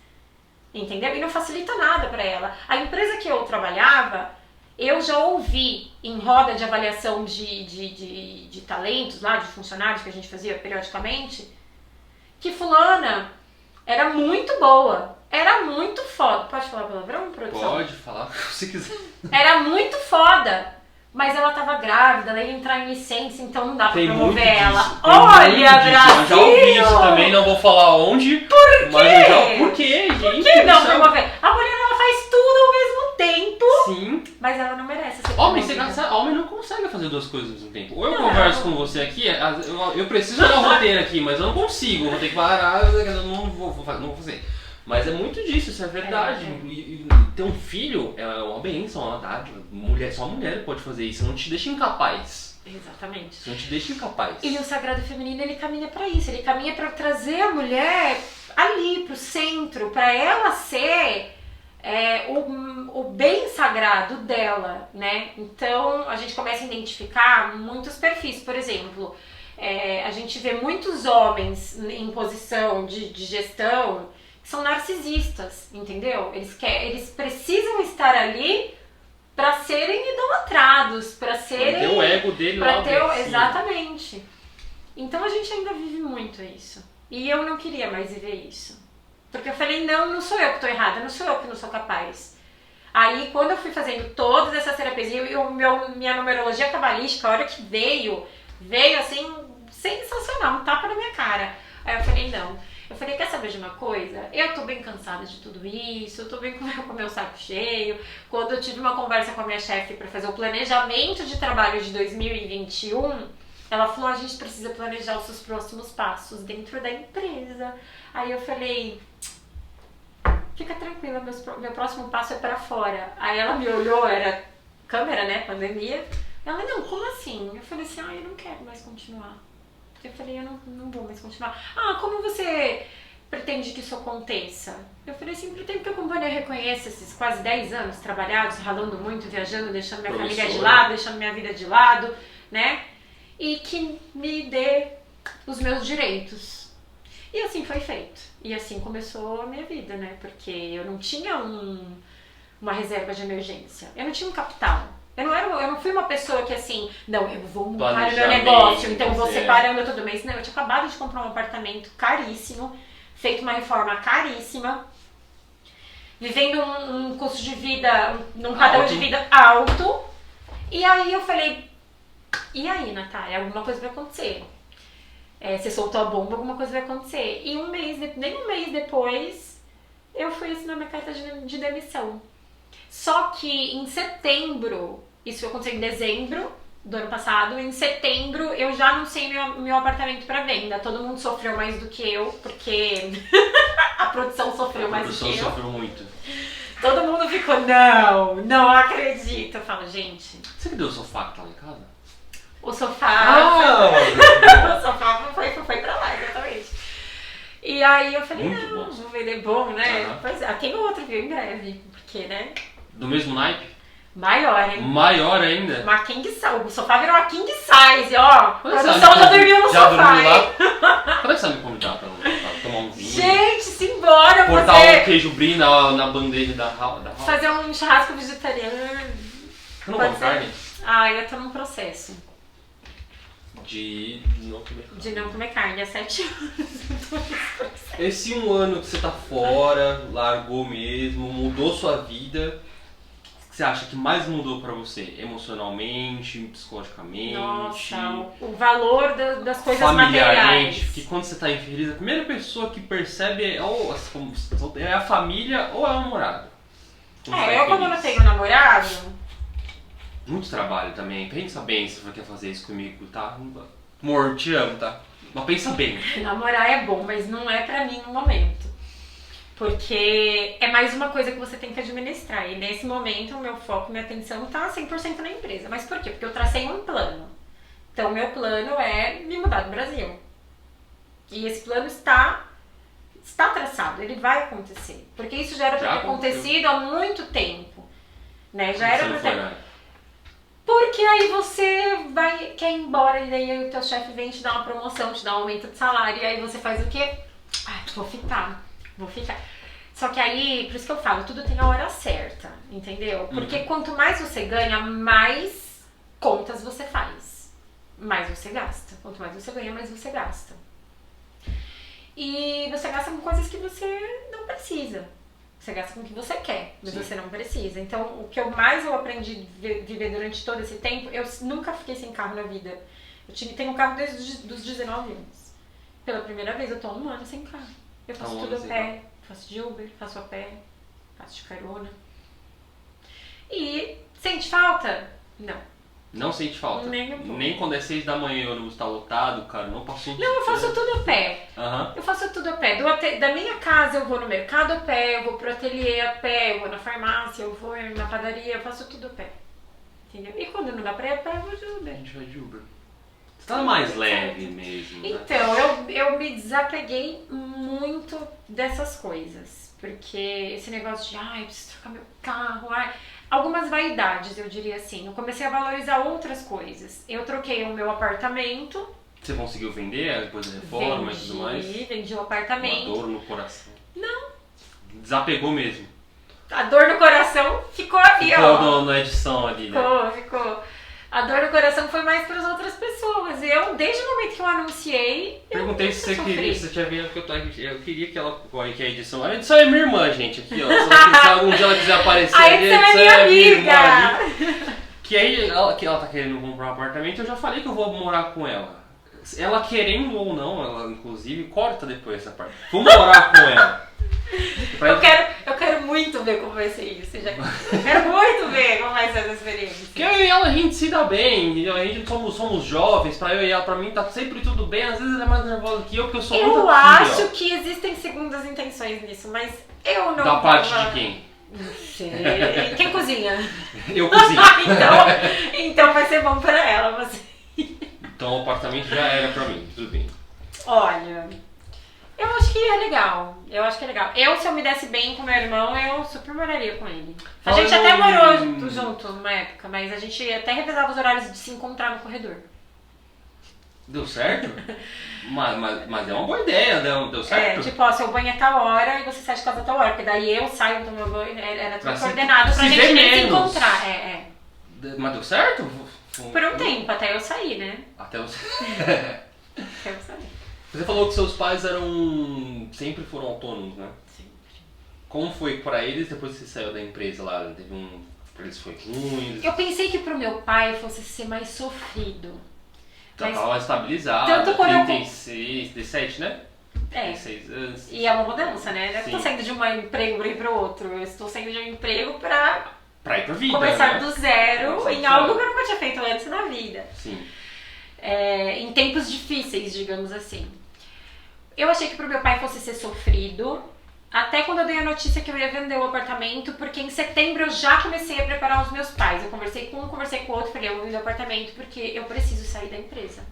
entendeu? E não facilita nada pra ela. A empresa que eu trabalhava, eu já ouvi em roda de avaliação de talentos lá, de funcionários que a gente fazia periodicamente, que fulana era muito boa, era muito foda. Pode falar palavrão, produção? Pode falar se quiser. Era muito foda, mas ela tava grávida, ela ia entrar em licença, então não dá pra promover ela. Olha, Brasil! Eu já ouvi isso também, não vou falar onde. Por quê? Mas por quê, gente? Por que não promover? A mulher, ela faz tudo ao mesmo tempo. Sim. Mas ela não merece ser Homem não consegue fazer duas coisas ao mesmo tempo. Ou eu converso com você aqui, eu preciso olhar o roteiro aqui, mas eu não consigo. Eu vou ter que parar, eu não vou fazer. Mas é muito disso, isso é verdade. E ter um filho é uma bênção, uma dádiva. Só a mulher pode fazer isso, não te deixa incapaz. Exatamente. Isso não te deixa incapaz. E o Sagrado Feminino, ele caminha pra isso. Ele caminha pra trazer a mulher ali, pro centro, pra ela ser o bem sagrado dela, né? Então a gente começa a identificar muitos perfis. Por exemplo, a gente vê muitos homens em posição de gestão que são narcisistas, entendeu? Eles precisam estar ali para serem idolatrados, para serem... Pra ter o ego dele lá. Exatamente. Então a gente ainda vive muito isso. E eu não queria mais viver isso. Porque eu falei, não sou eu que tô errada, não sou eu que não sou capaz. Aí quando eu fui fazendo todas essas terapias, e minha numerologia cabalística, a hora que veio assim, sensacional, um tapa na minha cara. Aí eu falei, não. Eu falei, quer saber de uma coisa? Eu tô bem cansada de tudo isso, eu tô bem com o meu saco cheio. Quando eu tive uma conversa com a minha chefe para fazer o planejamento de trabalho de 2021, ela falou, a gente precisa planejar os seus próximos passos dentro da empresa. Aí eu falei, fica tranquila, meu próximo passo é para fora. Aí ela me olhou, era câmera, né, pandemia. Ela, não, como assim? Eu falei assim, eu não quero mais continuar. Eu falei, eu não vou mais continuar. Como você pretende que isso aconteça? Eu falei assim, pretendo que a companhia reconheça esses quase 10 anos trabalhados, ralando muito, viajando, deixando minha família de lado, deixando minha vida de lado, né? E que me dê os meus direitos. E assim foi feito. E assim começou a minha vida, né? Porque eu não tinha uma reserva de emergência. Eu não tinha um capital. Eu não fui uma pessoa que assim, não, eu vou montar o meu negócio, então eu vou separando todo mês. Não, eu tinha acabado de comprar um apartamento caríssimo, feito uma reforma caríssima, vivendo um custo de vida, num padrão de vida alto. E aí eu falei, e aí, Natália, alguma coisa vai acontecer. Você soltou a bomba, alguma coisa vai acontecer. E nem um mês depois, eu fui assinar minha carta de demissão. Só que em setembro, isso aconteceu em dezembro do ano passado, em setembro eu já anunciei meu apartamento para venda. Todo mundo sofreu mais do que eu, porque a produção sofreu mais do que eu. A produção sofreu muito. Todo mundo ficou, não acredito. Eu falo, gente... Você que deu o sofá que tá lá em casa? O sofá... O sofá foi pra lá, exatamente. E aí eu falei, muito bom. Vou vender bom, né? Pois é, tem outro, viu, em breve. Porque, né? Do mesmo naipe? Maior, hein? Maior ainda? Uma king size. O sofá virou uma king size, ó. A produção já dormiu no sofá, hein? Quando é que você vai me convidar pra tomar um vinho? Gente, simbora! Cortar um queijo brie na bandeja da house? Fazer um churrasco vegetariano. Você não come carne? Eu tô num processo. De não comer carne. De não comer carne há 7 anos. Esse 1 ano que você tá fora, largou mesmo, mudou sua vida. O que você acha que mais mudou pra você? Emocionalmente, psicologicamente? Nossa, o valor das coisas familiarmente, materiais. porque quando você tá infeliz, a primeira pessoa que percebe é a família ou é o namorado. Como eu não tenho namorado... Muito trabalho também. Pensa bem se você quer fazer isso comigo, tá? Amor, te amo, tá? Mas pensa bem. Namorar é bom, mas não é pra mim no momento. Porque é mais uma coisa que você tem que administrar. E nesse momento, o meu foco, minha atenção tá 100% na empresa. Mas por quê? Porque eu tracei um plano. Então, meu plano é me mudar do Brasil. E esse plano está traçado, ele vai acontecer. Porque isso já era pra ter acontecido há muito tempo. Né? Já era pra ter... Porque aí você quer ir embora e daí o teu chefe vem te dar uma promoção, te dar um aumento de salário. E aí você faz o quê? Vou ficar. Só que aí, por isso que eu falo, tudo tem a hora certa, entendeu? Porque quanto mais você ganha, mais contas você faz. Mais você gasta. Quanto mais você ganha, mais você gasta. E você gasta com coisas que você não precisa. Você gasta com o que você quer, mas você não precisa. Então, o que eu aprendi a viver durante todo esse tempo, eu nunca fiquei sem carro na vida. Tenho um carro desde os 19 anos. Pela primeira vez, eu tô 1 ano sem carro. Eu faço tudo a pé, faço de Uber, faço a pé, faço de carona. E sente falta? Não. Não sente falta? Nem quando é 6 da manhã e o ônibus tá lotado, cara, não passou. Não, eu faço tudo a pé. Eu faço tudo a pé. Da minha casa eu vou no mercado a pé, eu vou pro ateliê a pé, eu vou na farmácia, eu vou na padaria, eu faço tudo a pé. Entendeu? E quando não dá pra ir a pé, eu vou de Uber. A gente vai de Uber. Você tá mais leve mesmo, né? Então, eu me desapeguei muito dessas coisas. Porque esse negócio de, eu preciso trocar meu carro, algumas vaidades, eu diria assim. Eu comecei a valorizar outras coisas. Eu troquei o meu apartamento. Você conseguiu vender depois da reforma e tudo mais? Vendi o apartamento. Uma dor no coração. Não. Desapegou mesmo. A dor no coração ficou ali, ó. Ficou na edição ali, né? Ficou. A dor no coração foi mais para as outras pessoas. Eu, desde o momento que eu anunciei... Perguntei se você queria, se você tinha visto que eu queria que ela... Que a edição é minha se gente, aqui, ó. Se algum dia ela quiser aparecer... A edição é minha amiga! Que aí, ela tá querendo comprar um apartamento, eu já falei que eu vou morar com ela. Ela querendo ou não, ela inclusive, corta depois essa parte. Vou morar com ela. Eu quero muito ver como vai ser isso. Eu quero muito ver como vai ser essa experiência. Porque eu e ela, a gente se dá bem, a gente somos jovens, pra eu e ela, pra mim tá sempre tudo bem. Às vezes ela é mais nervosa que eu, porque eu sou muito Eu acho que existem segundas intenções nisso, mas eu não... Da parte de quem? Não sei. Quem cozinha? Eu cozinho. então vai ser bom pra ela, você. Então o apartamento já era pra mim, tudo bem. Olha... Eu acho que é legal. Se eu me desse bem com meu irmão, eu super moraria com ele. A gente até morou junto numa época, mas a gente até revezava os horários de se encontrar no corredor. Deu certo? Mas é uma boa ideia, deu certo? Tipo, ó, seu banho é tal hora e você sai de casa a tal hora. Porque daí eu saio do meu banho, era tudo coordenado pra gente nem se encontrar. Mas deu certo? Por um tempo, até eu sair, né? Até eu Até eu sair. Você falou que seus pais sempre foram autônomos, né? Sempre. Como foi pra eles depois que você saiu da empresa lá? Pra eles foi ruim? Eu pensei que pro meu pai fosse ser mais sofrido. Já tava estabilizado, tanto quando 36, 17, né? 36 anos. E é uma mudança, né? Eu não estou saindo de um emprego para ir para outro. Eu estou saindo de um emprego para ir pra vida, começar né? Do zero em algo que eu nunca tinha feito antes na vida. Sim. Em tempos difíceis, digamos assim. Eu achei que pro meu pai fosse ser sofrido, até quando eu dei a notícia que eu ia vender o apartamento, porque em setembro eu já comecei a preparar os meus pais. Eu conversei com um, conversei com o outro, falei, eu vou vender o apartamento porque eu preciso sair da empresa.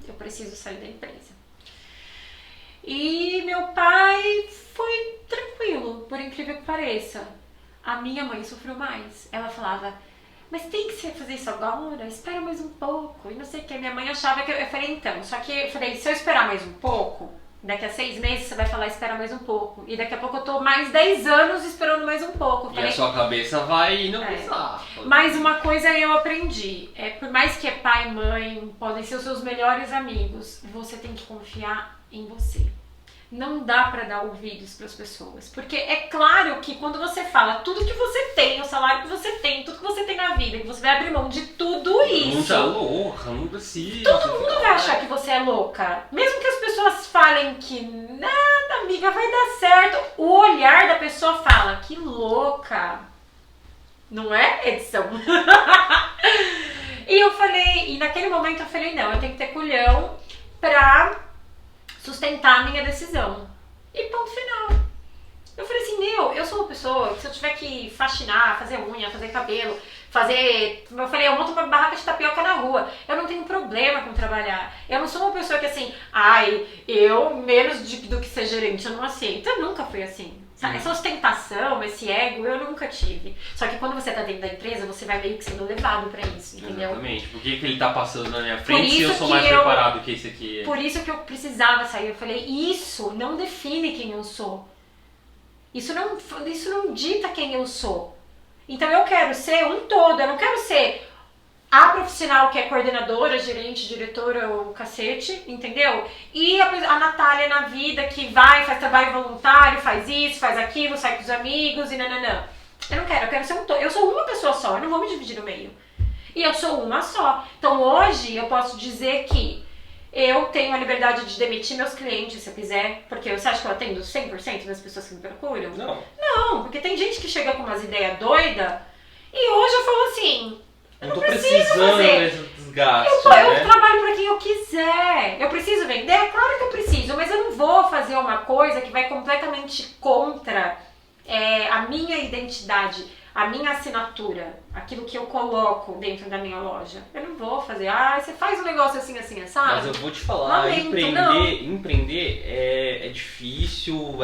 E meu pai foi tranquilo, por incrível que pareça. A minha mãe sofreu mais. Ela falava, mas tem que fazer isso agora? Espera mais um pouco. E não sei o que. Minha mãe achava que eu falei, então. Só que eu falei, se eu esperar mais um pouco, daqui a 6 meses você vai falar, espera mais um pouco. E daqui a pouco eu tô mais 10 anos esperando mais um pouco. E a sua cabeça vai não pensar. Mas uma coisa eu aprendi. Por mais que pai e mãe podem ser os seus melhores amigos, você tem que confiar em você. Não dá pra dar ouvidos pras pessoas. Porque é claro que quando você fala tudo que você tem, o salário que você tem, tudo que você tem na vida, que você vai abrir mão de tudo isso. Não tá louca, não precisa. Todo mundo vai achar que você é louca. Mesmo que as pessoas falem que nada, amiga, vai dar certo. O olhar da pessoa fala, que louca. Não é, edição? E naquele momento eu falei, não, eu tenho que ter culhão pra sustentar a minha decisão. E ponto final. Eu falei assim, eu sou uma pessoa que se eu tiver que faxinar, fazer unha, fazer cabelo, eu falei, eu monto uma barraca de tapioca na rua. Eu não tenho problema com trabalhar. Eu não sou uma pessoa que assim, eu menos do que ser gerente, eu não aceito. Eu nunca fui assim. Essa ostentação, esse ego, eu nunca tive. Só que quando você tá dentro da empresa, você vai meio que sendo levado pra isso, entendeu? Exatamente. Por que ele tá passando na minha frente se eu sou mais preparado que esse aqui? Por isso que eu precisava sair. Eu falei, isso não define quem eu sou. Isso não dita quem eu sou. Então eu quero ser um todo, eu não quero ser a profissional que é coordenadora, gerente, diretora ou cacete, entendeu? E a Natália na vida que faz trabalho voluntário, faz isso, faz aquilo, sai com os amigos e nananã. Eu não quero, eu quero ser um todo. Eu sou uma pessoa só, eu não vou me dividir no meio. E eu sou uma só. Então hoje eu posso dizer que eu tenho a liberdade de demitir meus clientes se eu quiser, porque você acha que eu atendo 100% das pessoas que me procuram? Não, porque tem gente que chega com umas ideias doidas e hoje eu falo assim, eu não preciso fazer esse desgaste, eu trabalho pra quem eu quiser. Eu preciso vender? É claro que eu preciso, mas eu não vou fazer uma coisa que vai completamente contra a minha identidade, a minha assinatura, aquilo que eu coloco dentro da minha loja. Eu não vou fazer, você faz um negócio assim, sabe? Mas eu vou te falar, empreender é difícil,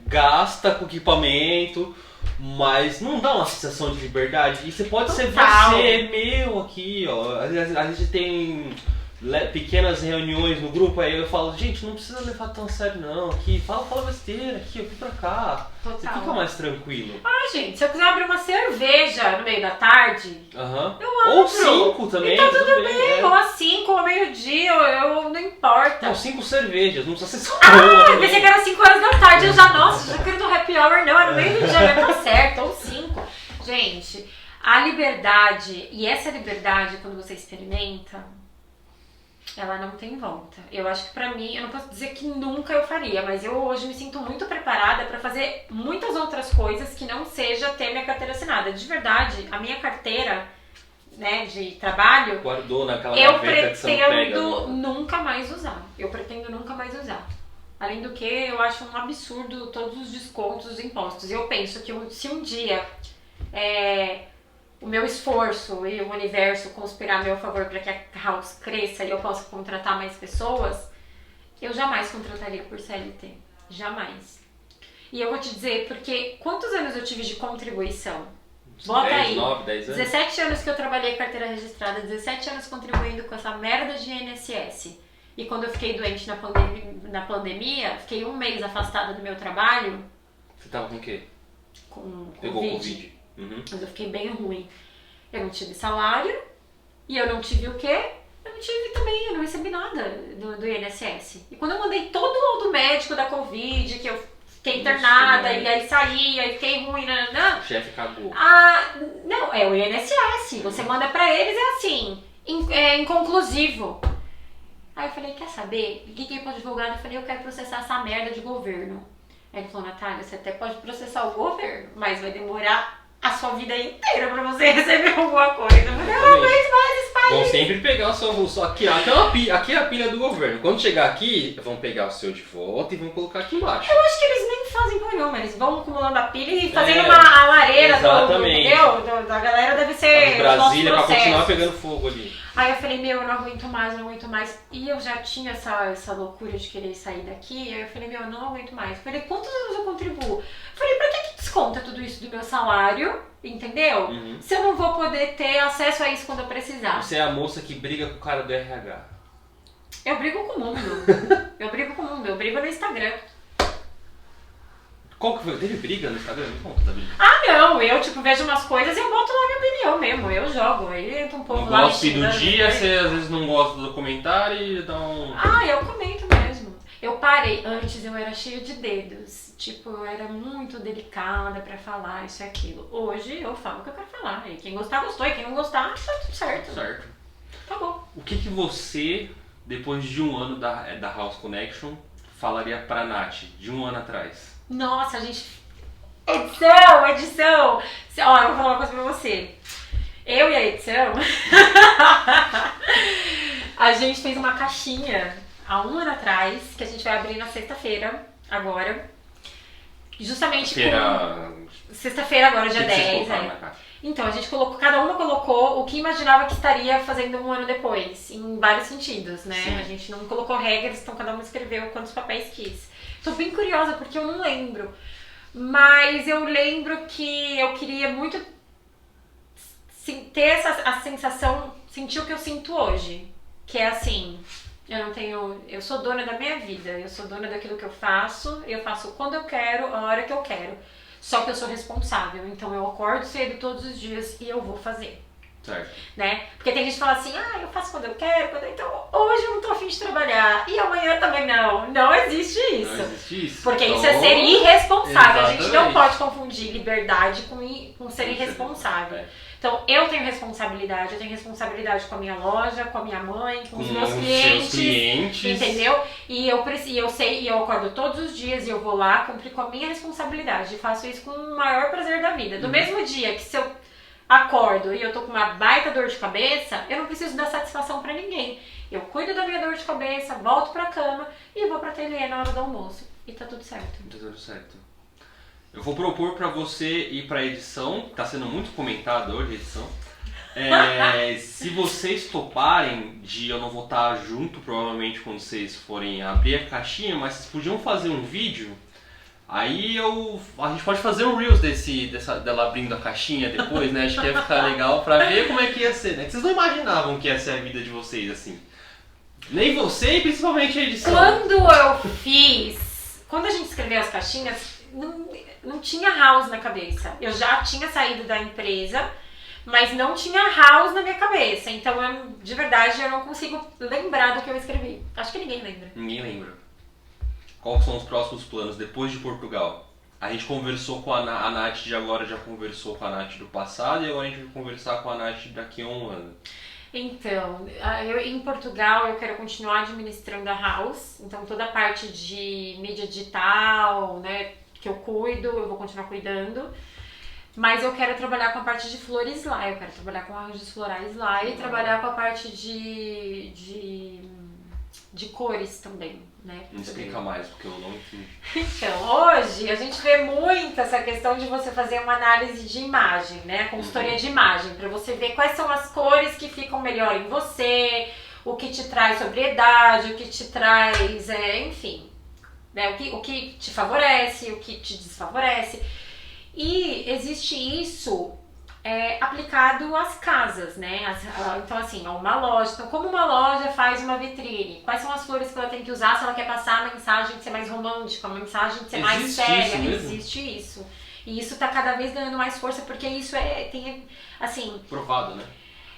gasta com equipamento, mas não dá uma sensação de liberdade. E você pode ser você, aqui, ó. A gente tem pequenas reuniões no grupo, aí eu falo, gente, não precisa levar tão a sério não, aqui, fala besteira aqui, eu fui pra cá. Total. Você fica mais tranquilo. Gente, se eu quiser abrir uma cerveja no meio da tarde, eu abro. Ou 5 também. Então tudo bem, ou às 5, ou ao meio-dia, não importa. Não, 5 cervejas, não precisa ser só eu pensei que era 5 horas da tarde, eu já quero do happy hour, não, era no meio do dia, mas tá certo, ou 5. Gente, a liberdade, e essa liberdade quando você experimenta, ela não tem volta. Eu acho que pra mim, eu não posso dizer que nunca eu faria, mas eu hoje me sinto muito preparada pra fazer muitas outras coisas que não seja ter minha carteira assinada. De verdade, a minha carteira, né, de trabalho, guardou naquela eu pretendo nunca mais usar. Além do que, eu acho um absurdo todos os descontos, os impostos. E eu penso que se um dia o meu esforço e o universo conspirar a meu favor para que a House cresça e eu possa contratar mais pessoas, eu jamais contrataria por CLT. Jamais. E eu vou te dizer, porque quantos anos eu tive de contribuição? Bota 10, aí. 9, 10 anos. 17 anos que eu trabalhei carteira registrada, 17 anos contribuindo com essa merda de INSS. E quando eu fiquei doente na pandemia, fiquei 1 mês afastada do meu trabalho. Você tava com o quê? Com Pegou Covid. Covid. Uhum. Mas eu fiquei bem ruim. Eu não tive salário e eu não tive o quê? Eu não tive também, eu não recebi nada do INSS. E quando eu mandei todo o laudo médico da Covid, que eu fiquei internada, e aí saí, aí fiquei ruim, O chefe cagou. Não, é o INSS. Você manda pra eles, é assim, é inconclusivo. Aí eu falei, quer saber? Liguei pro advogado e falei, eu quero processar essa merda de governo. Aí ele falou, Natália, você até pode processar o governo, mas vai demorar a sua vida inteira pra você receber alguma coisa. Eu falei, eu não aguento mais esse país. Vão sempre pegar o seu aqui, aqui é a pilha do governo. Quando chegar aqui, vão pegar o seu de volta e vão colocar aqui embaixo. Eu acho que eles nem fazem por nenhuma, eles vão acumulando a pilha e fazendo a lareira da galera, deve ser Brasília pra continuar pegando fogo ali. Aí eu falei, eu não aguento mais. E eu já tinha essa loucura de querer sair daqui. Aí eu falei, eu não aguento mais. Eu falei, quantos anos eu contribuo? Eu falei, pra que desconta tudo isso do meu salário? Entendeu? Uhum. Se eu não vou poder ter acesso a isso quando eu precisar. Você é a moça que briga com o cara do RH. Eu brigo com o mundo. Eu brigo no Instagram. Qual que foi? Teve briga no Instagram? Me conta da briga. Não, eu vejo umas coisas e eu boto lá minha opinião mesmo, eu jogo. Aí entra um povo lá. Gosto do dia, você às vezes não gosta do comentário e dá um... Eu comento mesmo. Eu parei, antes eu era cheia de dedos, eu era muito delicada pra falar isso e aquilo. Hoje eu falo o que eu quero falar, e quem gostar gostou, e quem não gostar, tá tudo certo. Certo. Tá bom. O que você, depois de 1 ano da House Connection, falaria pra Nath, de 1 ano atrás? Nossa, a gente... Edição! Ó, eu vou falar uma coisa pra você. Eu e a edição, a gente fez uma caixinha há 1 ano atrás, que a gente vai abrir na sexta-feira, agora. Justamente sexta-feira agora, dia 10. Então, a gente colocou, cada uma colocou o que imaginava que estaria fazendo 1 ano depois, em vários sentidos, né? Sim. A gente não colocou regras, então cada uma escreveu quantos papéis quis. Tô bem curiosa, porque eu não lembro. Mas eu lembro que eu queria muito ter a sensação, sentir o que eu sinto hoje. Que é assim, eu sou dona da minha vida, eu sou dona daquilo que eu faço quando eu quero, a hora que eu quero. Só que eu sou responsável, então eu acordo cedo todos os dias e eu vou fazer. Certo. Né? Porque tem gente que fala assim, eu faço quando eu quero, então hoje eu não tô a fim de trabalhar e amanhã também não. Não existe isso. Não existe isso. Porque isso é ser irresponsável. Exatamente. A gente não pode confundir liberdade com ser irresponsável. Então eu tenho responsabilidade com a minha loja, com a minha mãe, com os meus clientes, entendeu? E eu sei, e eu acordo todos os dias e eu vou lá cumprir com a minha responsabilidade. E faço isso com o maior prazer da vida. Do mesmo dia que se eu acordo e eu tô com uma baita dor de cabeça, eu não preciso dar satisfação pra ninguém. Eu cuido da minha dor de cabeça, volto pra cama e vou pra ateliê na hora do almoço. E tá tudo certo. Tá tudo certo. Eu vou propor pra você ir pra edição, que tá sendo muito comentada hoje a edição. Se vocês toparem eu não vou estar junto provavelmente quando vocês forem abrir a caixinha, mas vocês podiam fazer um vídeo. Aí a gente pode fazer um Reels dela abrindo a caixinha depois, né? Acho que ia ficar legal pra ver como é que ia ser, né? Que vocês não imaginavam que ia ser a vida de vocês, assim. Nem você e principalmente a edição. Quando a gente escreveu as caixinhas, não tinha house na cabeça. Eu já tinha saído da empresa, mas não tinha house na minha cabeça. Então, de verdade, eu não consigo lembrar do que eu escrevi. Acho que ninguém lembra. Ninguém lembra. Quais são os próximos planos depois de Portugal? A gente conversou com a Nath de agora, já conversou com a Nath do passado e agora a gente vai conversar com a Nath daqui a 1 ano. Então, em Portugal eu quero continuar administrando a house, então toda a parte de mídia digital, né, que eu cuido, eu vou continuar cuidando. Mas eu quero trabalhar com a parte de flores lá, eu quero trabalhar com arranjos florais lá e trabalhar com a parte de cores também, né? Me explica mais, porque eu não entendi. Então, hoje a gente vê muito essa questão de você fazer uma análise de imagem, né? Consultoria de imagem, para você ver quais são as cores que ficam melhor em você, o que te traz sobriedade, o que te traz, enfim, né? O que te favorece, o que te desfavorece. E existe isso aplicado às casas, né? Então, assim, uma loja. Então, como uma loja faz uma vitrine? Quais são as flores que ela tem que usar se ela quer passar a mensagem de ser mais romântica, uma mensagem de ser mais séria? Isso mesmo? Existe isso. E isso tá cada vez ganhando mais força, porque isso tem, assim... Provado, né?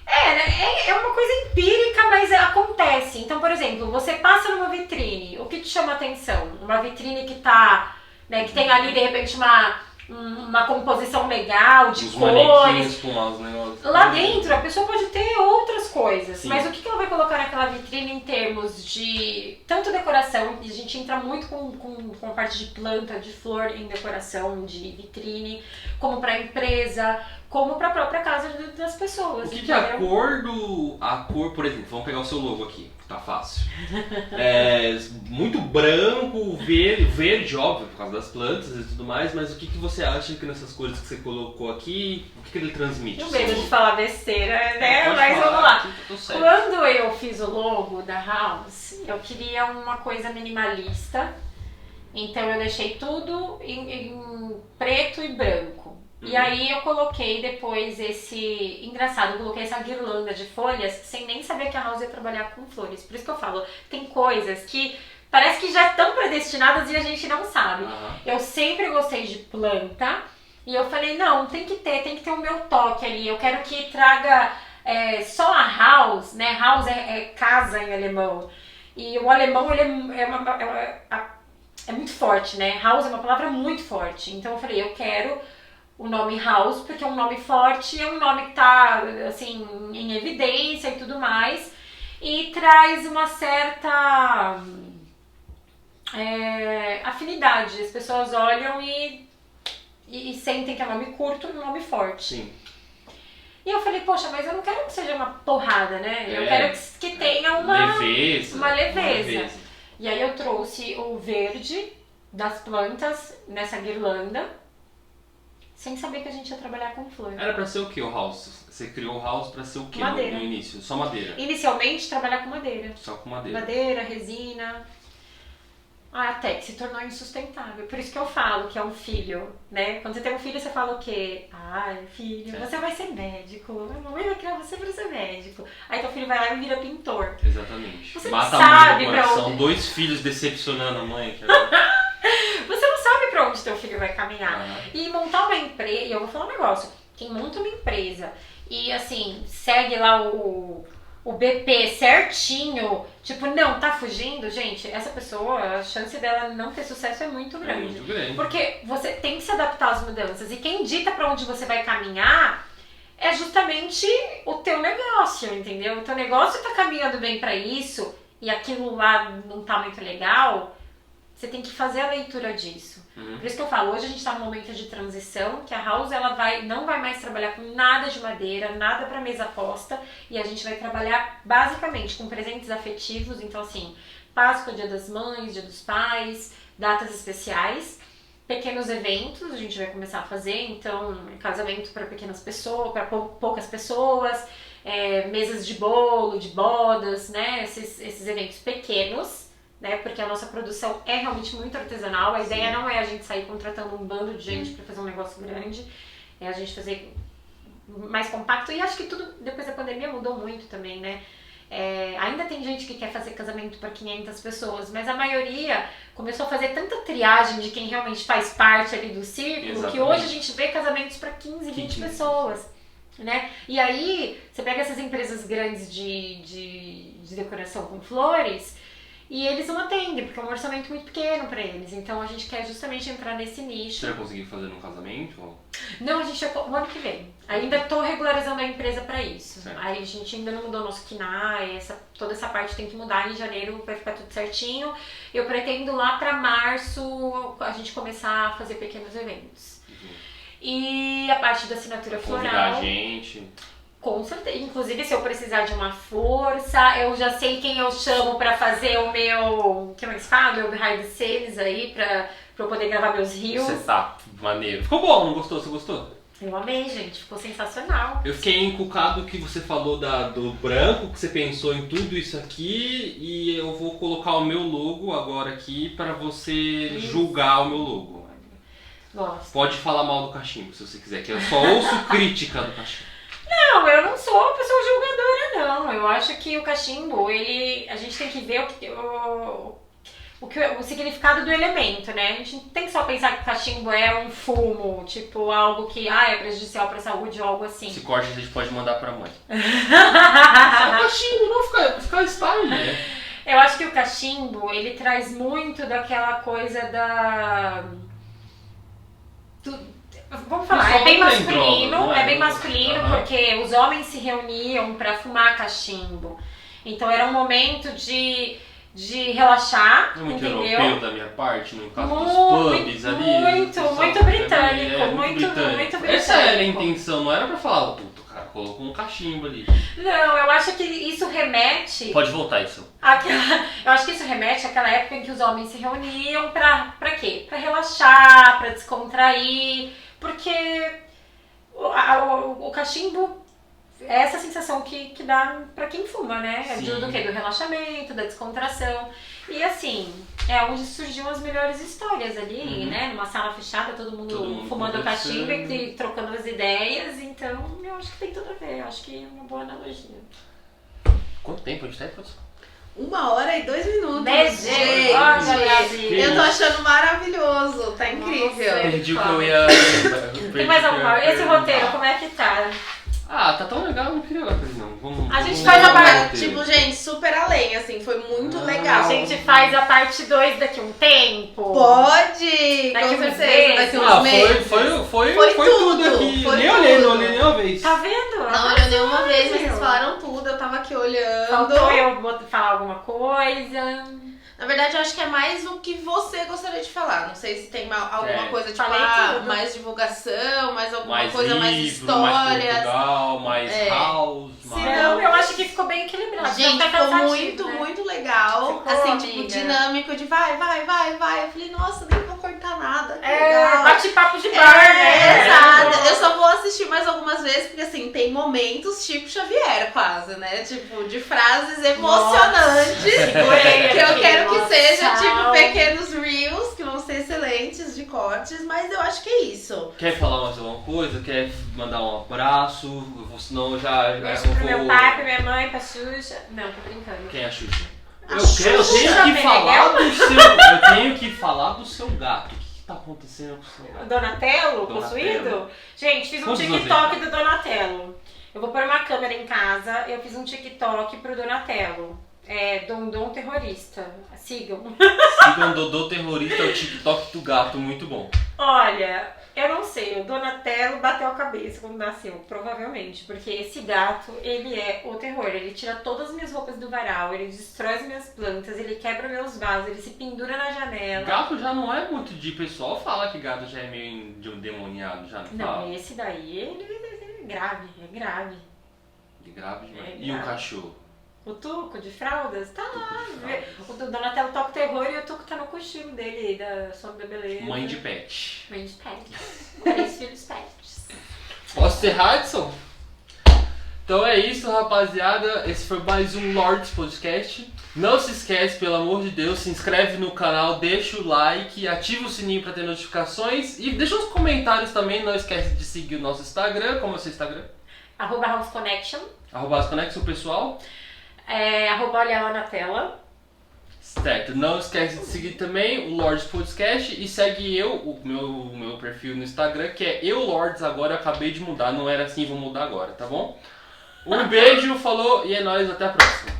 É uma coisa empírica, mas acontece. Então, por exemplo, você passa numa vitrine, o que te chama atenção? Uma vitrine que tá, né, que tem ali, de repente, uma composição legal, de cores. Com os negócios. Lá dentro a pessoa pode ter outras coisas, Sim. mas o que ela vai colocar naquela vitrine em termos de tanto decoração, e a gente entra muito com a parte de planta, de flor em decoração, de vitrine, como para empresa, como para a própria casa das pessoas. O que é a cor, por exemplo, vamos pegar o seu logo aqui, tá fácil. Muito branco, verde, óbvio, por causa das plantas e tudo mais, mas o que você acha que nessas cores que você colocou aqui, o que ele transmite? Tenho medo de falar besteira, né? Pode Mas falar, vamos lá. Quando eu fiz o logo da House, eu queria uma coisa minimalista, então eu deixei tudo em preto e branco. E aí eu coloquei depois engraçado, eu coloquei essa guirlanda de folhas sem nem saber que a House ia trabalhar com flores. Por isso que eu falo, tem coisas que parece que já estão predestinadas e a gente não sabe. Eu sempre gostei de planta e eu falei, não, tem que ter o meu toque ali. Eu quero que traga só a House, né? House é casa em alemão. E o alemão, ele é muito forte, né? House é uma palavra muito forte. Então eu falei, eu quero o nome House, porque é um nome forte, é um nome que tá, assim, em evidência e tudo mais, e traz uma certa afinidade. As pessoas olham e sentem que é um nome curto e um nome forte. Sim. E eu falei, poxa, mas eu não quero que seja uma porrada, né? Eu quero que tenha uma leveza. E aí eu trouxe o verde das plantas nessa guirlanda, sem saber que a gente ia trabalhar com flor. Era pra ser o que o House? Você criou o House pra ser o que no início? Só madeira? Inicialmente, trabalhar com madeira. Só com madeira. Madeira, resina. Até que se tornou insustentável. Por isso que eu falo que é um filho, né? Quando você tem um filho, você fala o quê? Ai, filho, você vai ser médico. A mamãe vai criar você pra ser médico. Aí teu filho vai lá e vira pintor. Exatamente. Você Mata sabe muito o coração. 2 filhos decepcionando a mãe. Você não sabe pra onde teu filho vai caminhar. E montar uma empresa, e eu vou falar um negócio, quem monta uma empresa e assim, segue lá o BP certinho, tipo, não, tá fugindo, gente, essa pessoa, a chance dela não ter sucesso é muito grande. Muito grande. Porque você tem que se adaptar às mudanças, e quem dita pra onde você vai caminhar é justamente o teu negócio, entendeu? O teu negócio tá caminhando bem pra isso, e aquilo lá não tá muito legal, você tem que fazer a leitura disso. Por isso que eu falo, hoje a gente está num momento de transição, que a House não vai mais trabalhar com nada de madeira, nada para mesa posta, e a gente vai trabalhar basicamente com presentes afetivos, então assim, Páscoa, Dia das Mães, Dia dos Pais, datas especiais, pequenos eventos a gente vai começar a fazer, então casamento para pequenas pessoas, para poucas pessoas, mesas de bolo, de bodas, né, esses eventos pequenos, né? Porque a nossa produção é realmente muito artesanal. A ideia não é a gente sair contratando um bando de gente para fazer um negócio grande, é a gente fazer mais compacto. E acho que tudo depois da pandemia mudou muito também, né? Ainda tem gente que quer fazer casamento para 500 pessoas, mas a maioria começou a fazer tanta triagem de quem realmente faz parte ali do círculo. Exatamente. Que hoje a gente vê casamentos para 15, 20 pessoas. Né? E aí você pega essas empresas grandes de decoração com flores e eles não atendem, porque é um orçamento muito pequeno pra eles. Então a gente quer justamente entrar nesse nicho. Você já conseguiu fazer num casamento? Não, a gente no ano que vem. Ainda tô regularizando a empresa pra isso. Certo. Aí a gente ainda não mudou nosso KINAI, toda essa parte tem que mudar. Em janeiro vai ficar tudo certinho. Eu pretendo lá pra março a gente começar a fazer pequenos eventos. E a parte da assinatura floral. Convidar a gente. Com certeza. Inclusive, se eu precisar de uma força, eu já sei quem eu chamo pra fazer o meu... que mais fala? Meu behind the scenes aí, pra eu poder gravar meus reels. Você tá maneiro. Ficou bom, não gostou? Você gostou? Eu amei, gente. Ficou sensacional. Eu fiquei encucado que você falou do branco, que você pensou em tudo isso aqui, e eu vou colocar o meu logo agora aqui pra você julgar o meu logo. Gosto. Pode falar mal do cachimbo, se você quiser, que eu só ouço crítica do cachimbo. Não, eu não sou uma pessoa julgadora, não. Eu acho que o cachimbo, a gente tem que ver o significado do elemento, né? A gente não tem que só pensar que o cachimbo é um fumo, tipo, algo que é prejudicial pra saúde ou algo assim. Esse corte a gente pode mandar pra mãe. Só cachimbo, não ficar style, né? Eu acho que o cachimbo, ele traz muito daquela coisa vamos falar, é bem masculino, drogas, né? É bem masculino, porque os homens se reuniam pra fumar cachimbo. Então era um momento de relaxar, entendeu? Europeu da minha parte, no caso dos pubs ali. Muito britânico, muito britânico. Essa era a intenção, não era pra falar, puto, cara, colocou um cachimbo ali. Não, eu acho que isso remete... Pode voltar isso. Eu acho que isso remete àquela época em que os homens se reuniam pra quê? Pra relaxar, pra descontrair, porque o cachimbo... É essa sensação que dá pra quem fuma, né? É do quê? Do relaxamento, da descontração. E assim, é onde surgiam as melhores histórias ali, né? Numa sala fechada, todo mundo fumando cachimbo e trocando as ideias. Então, eu acho que tem tudo a ver. Eu acho que é uma boa analogia. Quanto tempo a gente tá aí, professor? 1h02. Gente, eu tô achando maravilhoso, tá incrível. Perdi o que eu ia... Tem mais alguma? Esse roteiro, como é que tá? Tá tão legal, eu não queria agora, não. A gente faz a parte... Tipo, gente, super além, assim, foi muito legal. A gente faz a parte 2 daqui a um tempo. Pode! Daqui com uns certeza, daqui uns meses. Foi tudo aqui. Foi nem tudo. olhei, não olhei nenhuma vez. Tá vendo? Não olhei nenhuma vez, mas vocês falaram tudo, eu tava aqui olhando. Faltou eu falar alguma coisa. Na verdade, eu acho que é mais o que você gostaria de falar. Não sei se tem alguma coisa, tipo, mais divulgação, mais alguma coisa, mais histórias. Mais Portugal, mais house. Não, eu acho que ficou bem equilibrado. Gente, ficou muito, né? muito legal. Ficou, assim, amiga. tipo, dinâmico de vai. Eu falei, nossa, nem vou cortar nada. Bate-papo de bar, né? Exato. Eu só vou assistir mais algumas vezes, porque assim, tem momentos Chico Xavier, quase, né? Tipo, de frases emocionantes. Que eu quero que seja, tipo, pequenos reels, que vão ser excelentes de cortes, mas eu acho que é isso. Quer falar mais alguma coisa? Quer mandar um abraço? Senão já beijo pro meu pai, pra minha mãe, pra Xuxa. Não, tô brincando. Quem é a Xuxa? Eu tenho que falar do seu gato. O que tá acontecendo com o seu gato? Donatello, possuído? Gente, fiz um TikTok do Donatello. Eu vou pôr uma câmera em casa, eu fiz um TikTok pro Donatello. Dondon Terrorista. Sigam. Sigam Dodô Terrorista, o TikTok do gato, muito bom. Olha, eu não sei, o Donatello bateu a cabeça quando nasceu, provavelmente, porque esse gato, ele é o terror. Ele tira todas as minhas roupas do varal, ele destrói as minhas plantas, ele quebra meus vasos, ele se pendura na janela. Gato já não é muito de pessoal falar que gato já é meio de um demoniado, já não fala? Não, esse daí, ele é grave, é grave. De grave demais. E o cachorro? O Tuco de fraldas tá lá. O Donatello toca o terror e o Tuco tá no cochilo dele, da Sombra da Beleza. Mãe de pet. Mãe de pet. 3 filhos pets. Posso ser Hudson? Então é isso, rapaziada. Esse foi mais um Lords Podcast. Não se esquece, pelo amor de Deus, se inscreve no canal, deixa o like, ativa o sininho pra ter notificações e deixa uns comentários também. Não esquece de seguir o nosso Instagram. Como é o seu Instagram? @HouseConnection. @HouseConnection, pessoal. Olha lá na tela. Certo, não esquece de seguir também o Lords Podcast e segue o meu perfil no Instagram, que é EuLords. Agora eu acabei de mudar, não era assim, vou mudar agora, tá bom? Um beijo, falou e é nóis, até a próxima.